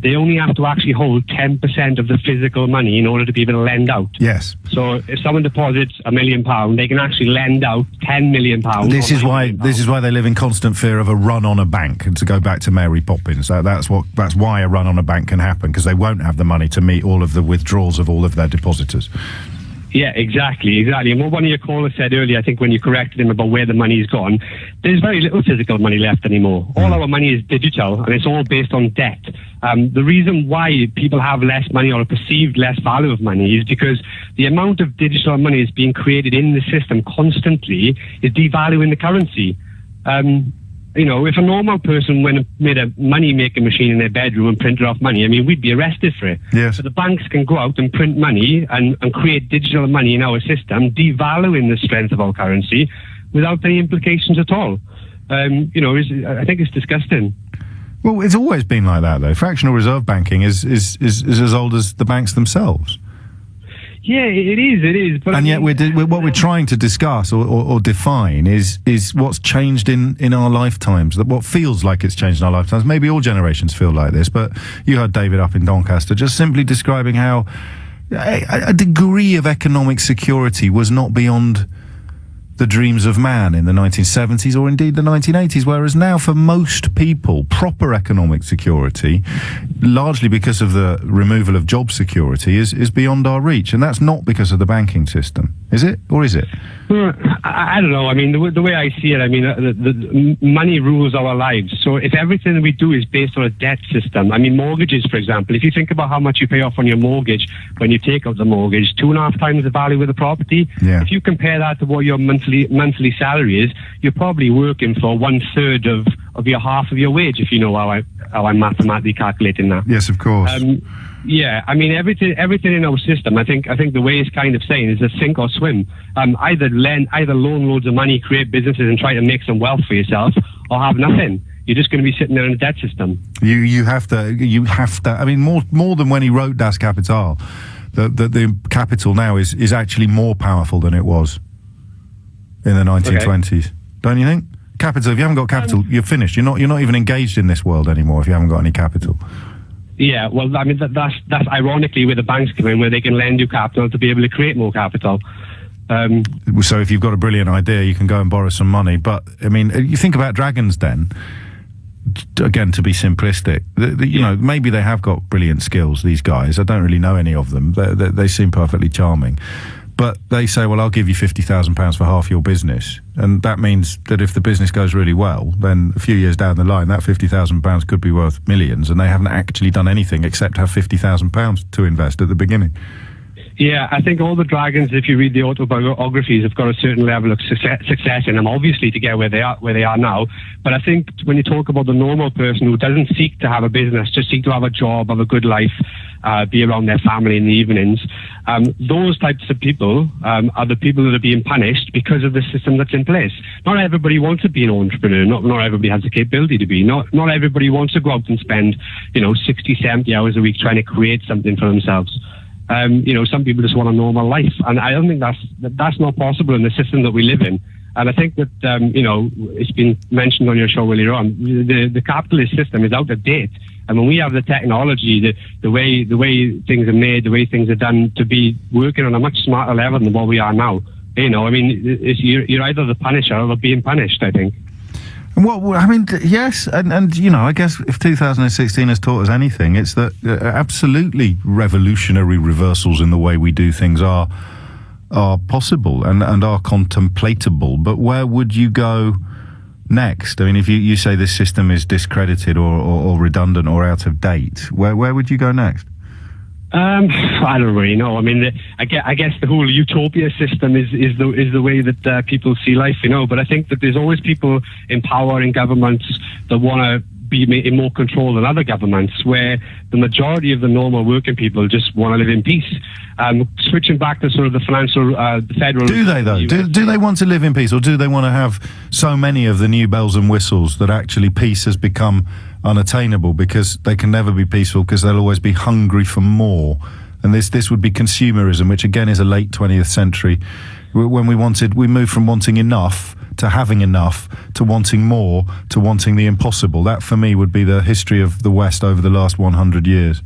they only have to actually hold 10% of the physical money in order to be able to lend out. Yes. So if someone deposits £1 million, they can actually lend out £10 million. This is why they live in constant fear of a run on a bank. And to go back to Mary Poppins, that's why a run on a bank can happen, because they won't have the money to meet all of the withdrawals of all of their depositors. Yeah, exactly. And what one of your callers said earlier, I think when you corrected him about where the money's gone, there's very little physical money left anymore. All our money is digital, and it's all based on debt. The reason why people have less money or a perceived less value of money is because the amount of digital money is being created in the system constantly is devaluing the currency. You know, if a normal person made a money-making machine in their bedroom and printed off money, I mean, we'd be arrested for it. Yes. So the banks can go out and print money and create digital money in our system, devaluing the strength of our currency without any implications at all. You know, I think it's disgusting. Well, it's always been like that, though. Fractional reserve banking is as old as the banks themselves. Yeah, it is. But and yet, what we're trying to discuss or define is what's changed in our lifetimes. That what feels like it's changed in our lifetimes. Maybe all generations feel like this, but you heard David up in Doncaster just simply describing how a degree of economic security was not beyond the dreams of man in the 1970s or indeed the 1980s, whereas now for most people, proper economic security, largely because of the removal of job security, is beyond our reach. And that's not because of the banking system. Is it? Or is it? I don't know. I mean, the way I see it, I mean, the money rules our lives. So if everything we do is based on a debt system, I mean, mortgages, for example, if you think about how much you pay off on your mortgage when you take out the mortgage, 2.5 times the value of the property. Yeah. If you compare that to what your monthly salary is, you're probably working for 1/3 of your half of your wage, if you know how I'm mathematically calculating that. Yes, of course. Yeah, I mean everything in our system. I think the way it's kind of saying is a sink or swim. Either loan loads of money, create businesses, and try to make some wealth for yourself, or have nothing. You're just going to be sitting there in a debt system. You have to. I mean, more than when he wrote Das Kapital, the capital now is actually more powerful than it was in the 1920s. Okay. Don't you think? Capital. If you haven't got capital, you're finished. You're not even engaged in this world anymore if you haven't got any capital. Yeah, well, I mean, that's ironically where the banks come in, where they can lend you capital to be able to create more capital. So if you've got a brilliant idea, you can go and borrow some money. But, I mean, you think about Dragon's Den, again, to be simplistic, you know, maybe they have got brilliant skills, these guys. I don't really know any of them. They seem perfectly charming. But they say, well, I'll give you £50,000 for half your business. And that means that if the business goes really well, then a few years down the line, that £50,000 could be worth millions, and they haven't actually done anything except have £50,000 to invest at the beginning. Yeah, I think all the dragons, if you read the autobiographies, have got a certain level of success in them, obviously, to get where they are now. But I think when you talk about the normal person who doesn't seek to have a business, just seek to have a job, have a good life, be around their family in the evenings. Those types of people are the people that are being punished because of the system that's in place. Not everybody wants to be an entrepreneur. Not everybody has the capability to be. Not everybody wants to go out and spend 60, 70 hours a week trying to create something for themselves. Some people just want a normal life, and I don't think that's not possible in the system that we live in. And I think that it's been mentioned on your show earlier on. The capitalist system is out of date. And when we have the technology, the way things are made, the way things are done, to be working on a much smarter level than what we are now. You're either the punisher or being punished, I think. Yes, and I guess if 2016 has taught us anything, it's that absolutely revolutionary reversals in the way we do things are possible and are contemplatable. But where would you go next? I mean, if you say this system is discredited or redundant or out of date, where would you go next? I don't really know. I mean, I guess the whole utopia system is the way that people see life, But I think that there's always people in power in governments that want to be in more control than other governments, where the majority of the normal working people just want to live in peace. Switching back to sort of the financial, the federal... Do they, though? Do they want to live in peace, or do they want to have so many of the new bells and whistles that actually peace has become unattainable because they can never be peaceful because they'll always be hungry for more? And this would be consumerism, which again is a late 20th century, when we moved from wanting enough to having enough, to wanting more, to wanting the impossible. That, for me, would be the history of the West over the last 100 years.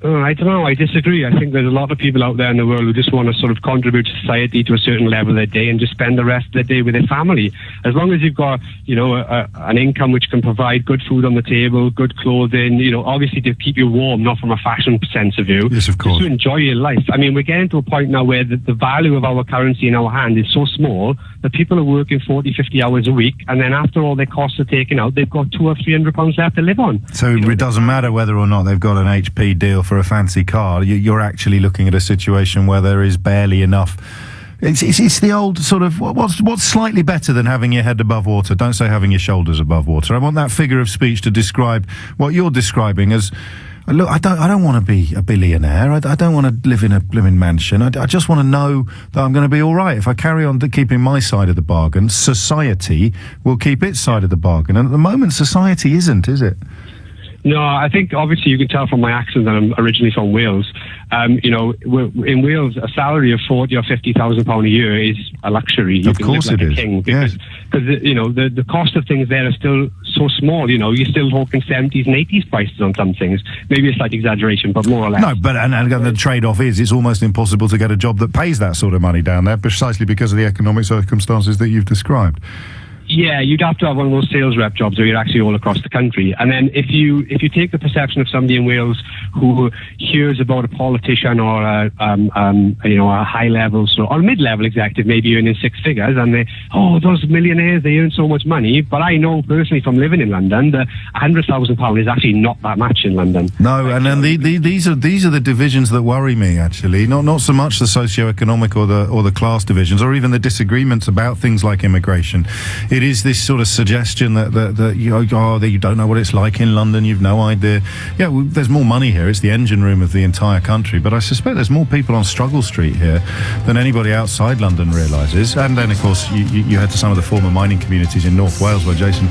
I don't know. I disagree. I think there's a lot of people out there in the world who just want to sort of contribute to society to a certain level of their day and just spend the rest of their day with their family. As long as you've got, an income which can provide good food on the table, good clothing, obviously to keep you warm, not from a fashion sense of view. Yes, of course. Just to enjoy your life. I mean, we're getting to a point now where the value of our currency in our hand is so small that people are working 40, 50 hours a week, and then after all their costs are taken out, they've got £200 or £300 left to live on. So it doesn't matter whether or not they've got an HP deal for a fancy car. You're actually looking at a situation where there is barely enough. It's the old sort of what's slightly better than having your head above water. Don't say having your shoulders above water. I want that figure of speech to describe what you're describing as. Look, I don't want to be a billionaire. I don't want to live in a blooming mansion. I just want to know that I'm going to be all right. If I carry on keeping my side of the bargain, society will keep its side of the bargain. And at the moment, society isn't, is it? No, I think obviously you can tell from my accent that I'm originally from Wales. In Wales, a salary of £40,000 or £50,000 a year is a luxury. You can live like a king because the cost of things there are still so small. You're still talking 70s and 80s prices on some things. Maybe a slight exaggeration, but more or less. No, but and the trade-off is it's almost impossible to get a job that pays that sort of money down there, precisely because of the economic circumstances that you've described. Yeah, you'd have to have one of those sales rep jobs where you're actually all across the country. And then if you take the perception of somebody in Wales who hears about a politician or a high level or mid-level executive maybe earning six figures, and those millionaires, they earn so much money. But I know personally from living in London that £100,000 is actually not that much in London. No, and then these are the divisions that worry me actually. Not so much the socio-economic or the class divisions, or even the disagreements about things like immigration. It is this sort of suggestion that you don't know what it's like in London, you've no idea. Yeah, there's more money here, it's the engine room of the entire country, but I suspect there's more people on Struggle Street here than anybody outside London realises. And then, of course, you head to some of the former mining communities in North Wales where Jason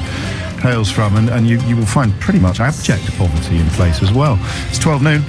hails from, and you will find pretty much abject poverty in place as well. It's 12 noon.